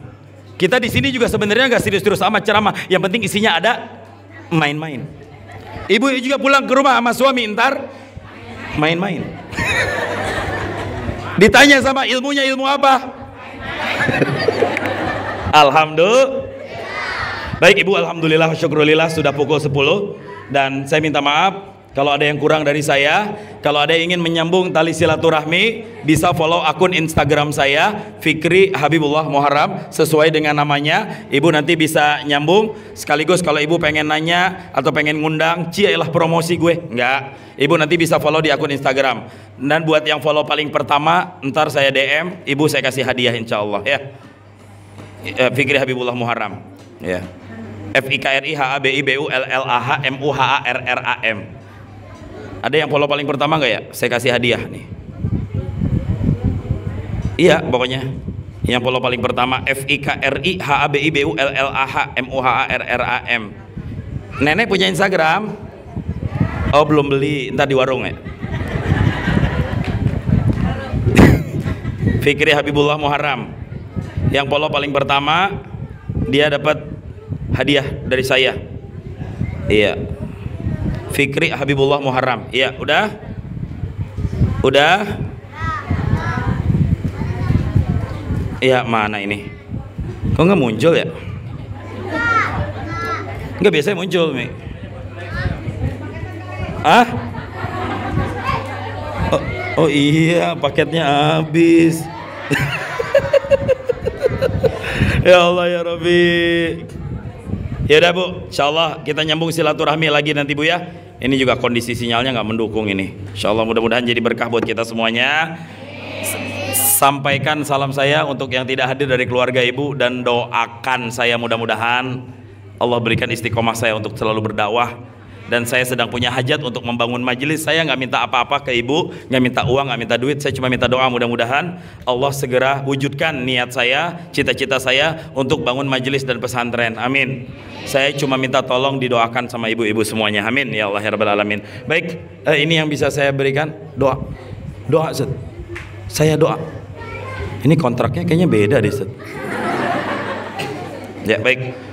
Kita di sini juga sebenarnya nggak serius-serius amat ceramah. Yang penting isinya ada main-main. Ibu juga pulang ke rumah sama suami ntar main-main. Ditanya sama ilmunya ilmu apa? Alhamdulillah. Baik Ibu, alhamdulillah syukurillah sudah pukul 10 dan saya minta maaf kalau ada yang kurang dari saya. Kalau ada yang ingin menyambung tali silaturahmi, bisa follow akun Instagram saya Fikri Habibullah Muharram sesuai dengan namanya. Ibu nanti bisa nyambung. Sekaligus kalau ibu pengen nanya atau pengen ngundang, cialah promosi gue, enggak. Ibu nanti bisa follow di akun Instagram. Dan buat yang follow paling pertama, ntar saya DM, ibu saya kasih hadiah insya Allah ya. Fikri Habibullah Muharram ya. FIKRIHABIBULLAHMUHARRAM. Ada yang follow paling pertama nggak ya? Saya kasih hadiah nih. Iya, pokoknya yang follow paling pertama FIKRIHABIBULLAHMUHARRAM. Nenek punya Instagram? Oh belum beli, ntar di warung ya. Fikri Habibullah Muharram. Yang follow paling pertama dia dapat hadiah dari saya. Iya. Fikri Habibullah Muharram. Iya, udah? Udah? Iya, mana ini? Kok nggak muncul ya? Nggak biasanya muncul, Mi. Ah? Oh iya, paketnya habis. Ya Allah ya Rabbi. Ya udah Bu, insyaallah kita nyambung silaturahmi lagi nanti Bu ya. Ini juga kondisi sinyalnya nggak mendukung ini. Insyaallah mudah-mudahan jadi berkah buat kita semuanya. Sampaikan salam saya untuk yang tidak hadir dari keluarga Ibu dan doakan saya mudah-mudahan Allah berikan istiqomah saya untuk selalu berdakwah. Dan saya sedang punya hajat untuk membangun majelis. Saya nggak minta apa-apa ke Ibu, nggak minta uang, nggak minta duit. Saya cuma minta doa, mudah-mudahan Allah segera wujudkan niat saya, cita-cita saya untuk bangun majelis dan pesantren. Amin. Saya cuma minta tolong didoakan sama ibu-ibu semuanya. Amin ya Allah ya Rabbal Alamin. Baik, ini yang bisa saya berikan. Doa, doa Ustaz. Saya doa. Ini kontraknya kayaknya beda deh Ustaz. Ya baik.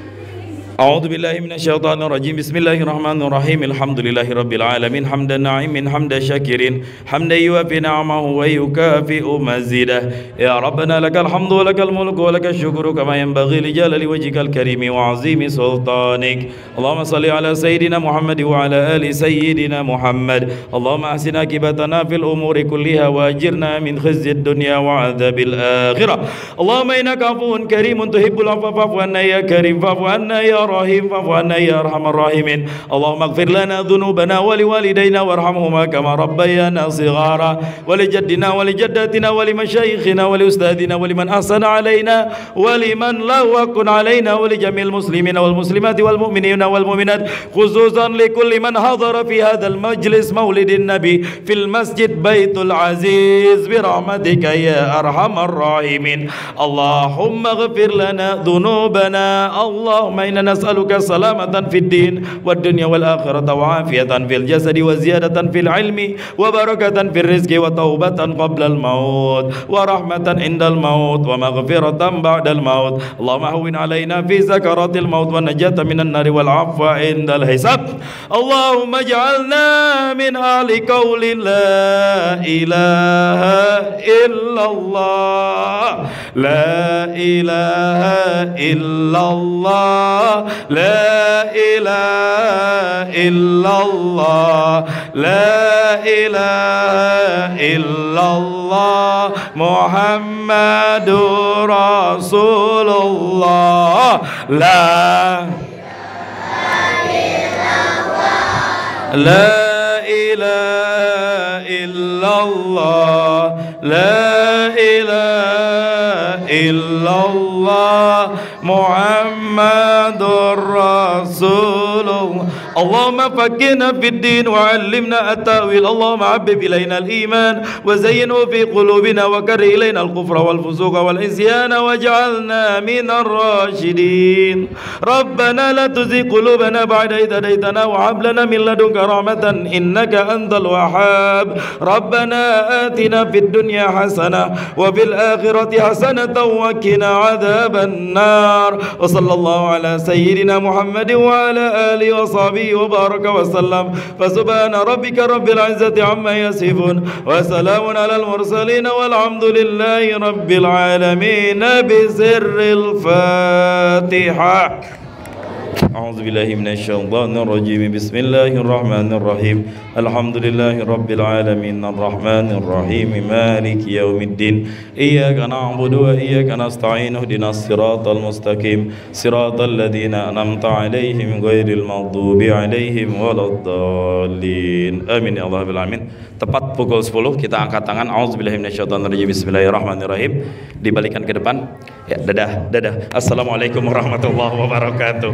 A'udzu billahi minasyaitonir rajim. Bismillahirrahmanirrahim. Alhamdulillahirabbil alamin hamdan na'imin hamdan syakirin hamdan yuwafi ni'amahu wa yukafi'u mazidah. Ya Rabbana lakal hamdu wa lakal mulku wa lakal syukru kama yanbaghi li jalali wajhikal karimi wa 'azimi sultanik. Allahumma shalli ala sayyidina Muhammad wa ala ali sayyidina Muhammad. Allahumma ahsin akibatana fil umuri kulliha wa ajirna min khizyid dunya wa 'adzabil akhirah. Allahumma innaka 'afuwun karimun tuhibbul 'afwa fa'fu 'anna ya karim fa'fu 'anna ya رحيم فاعف عنا يا ارحم الراحمين اللهم اغفر لنا ذنوبنا ولوالدينا وارحمهما كما ربيانا صغارا ولجدنا ولجداتنا ولمشايخنا ولأستاذنا ولمن أحسن علينا ولمن له حق علينا ولجميع المسلمين والمسلمات والمؤمنين والمؤمنات خصوصا لكل من حضر في هذا المجلس مولد النبي في المسجد بيت العزيز برحمتك يا أرحم الراحمين اللهم اغفر لنا ذنوبنا اللهم إنا نسألك سلامة في الدين والدنيا والآخرة وعافية في الجسد وزيادة في العلم وبركة في الرزق وتوبة قبل الموت ورحمة عند الموت ومغفرة بعد الموت اللهم هون علينا في سكرات الموت والنجاة من النار والعفو عند الحساب اللهم اجعلنا من أهل قول لا إله إلا الله لا إله إلا الله لا إله إلا الله لا إله إلا الله محمد رسول الله لا لا إله إلا الله لا إله إلا الله محمد رسول الله اللهم فقهنا في الدين وعلمنا التأويل اللهم حبب إلينا الإيمان وزينه في قلوبنا وكره إلينا الكفر والفسوق والعصيان واجعلنا من الراشدين ربنا لا تزغ قلوبنا بعد إذ هديتنا وهب لنا من لدنك رحمة إنك أنت الوهاب ربنا آتنا في الدنيا حسنة وفي الآخرة حسنة وقنا عذاب النار وصلى الله على سيدنا محمد وعلى آله وصحبه وبارك وسلم فسبحان ربك رب العزة عما يصفون وسلام على المرسلين والحمد لله رب العالمين بسر الفاتحة. A'udzubillahi minasyaitonirrajim. Bismillahirrahmanirrahim. Alhamdulillahi rabbil alamin arrahmanir rahim maliki yaumiddin. Iyyaka na'budu wa iyyaka nasta'in ihdinas siratal mustaqim siratal ladzina an'amta 'alaihim ghairil maghdubi 'alaihim waladdallin. Amin ya rabbal alamin. Tepat pukul 10 kita angkat tangan. A'udzubillahi minasyaitonirrajim. Bismillahirrahmanirrahim. Dibalikan ke depan. Ya, dadah. Assalamualaikum warahmatullahi wabarakatuh.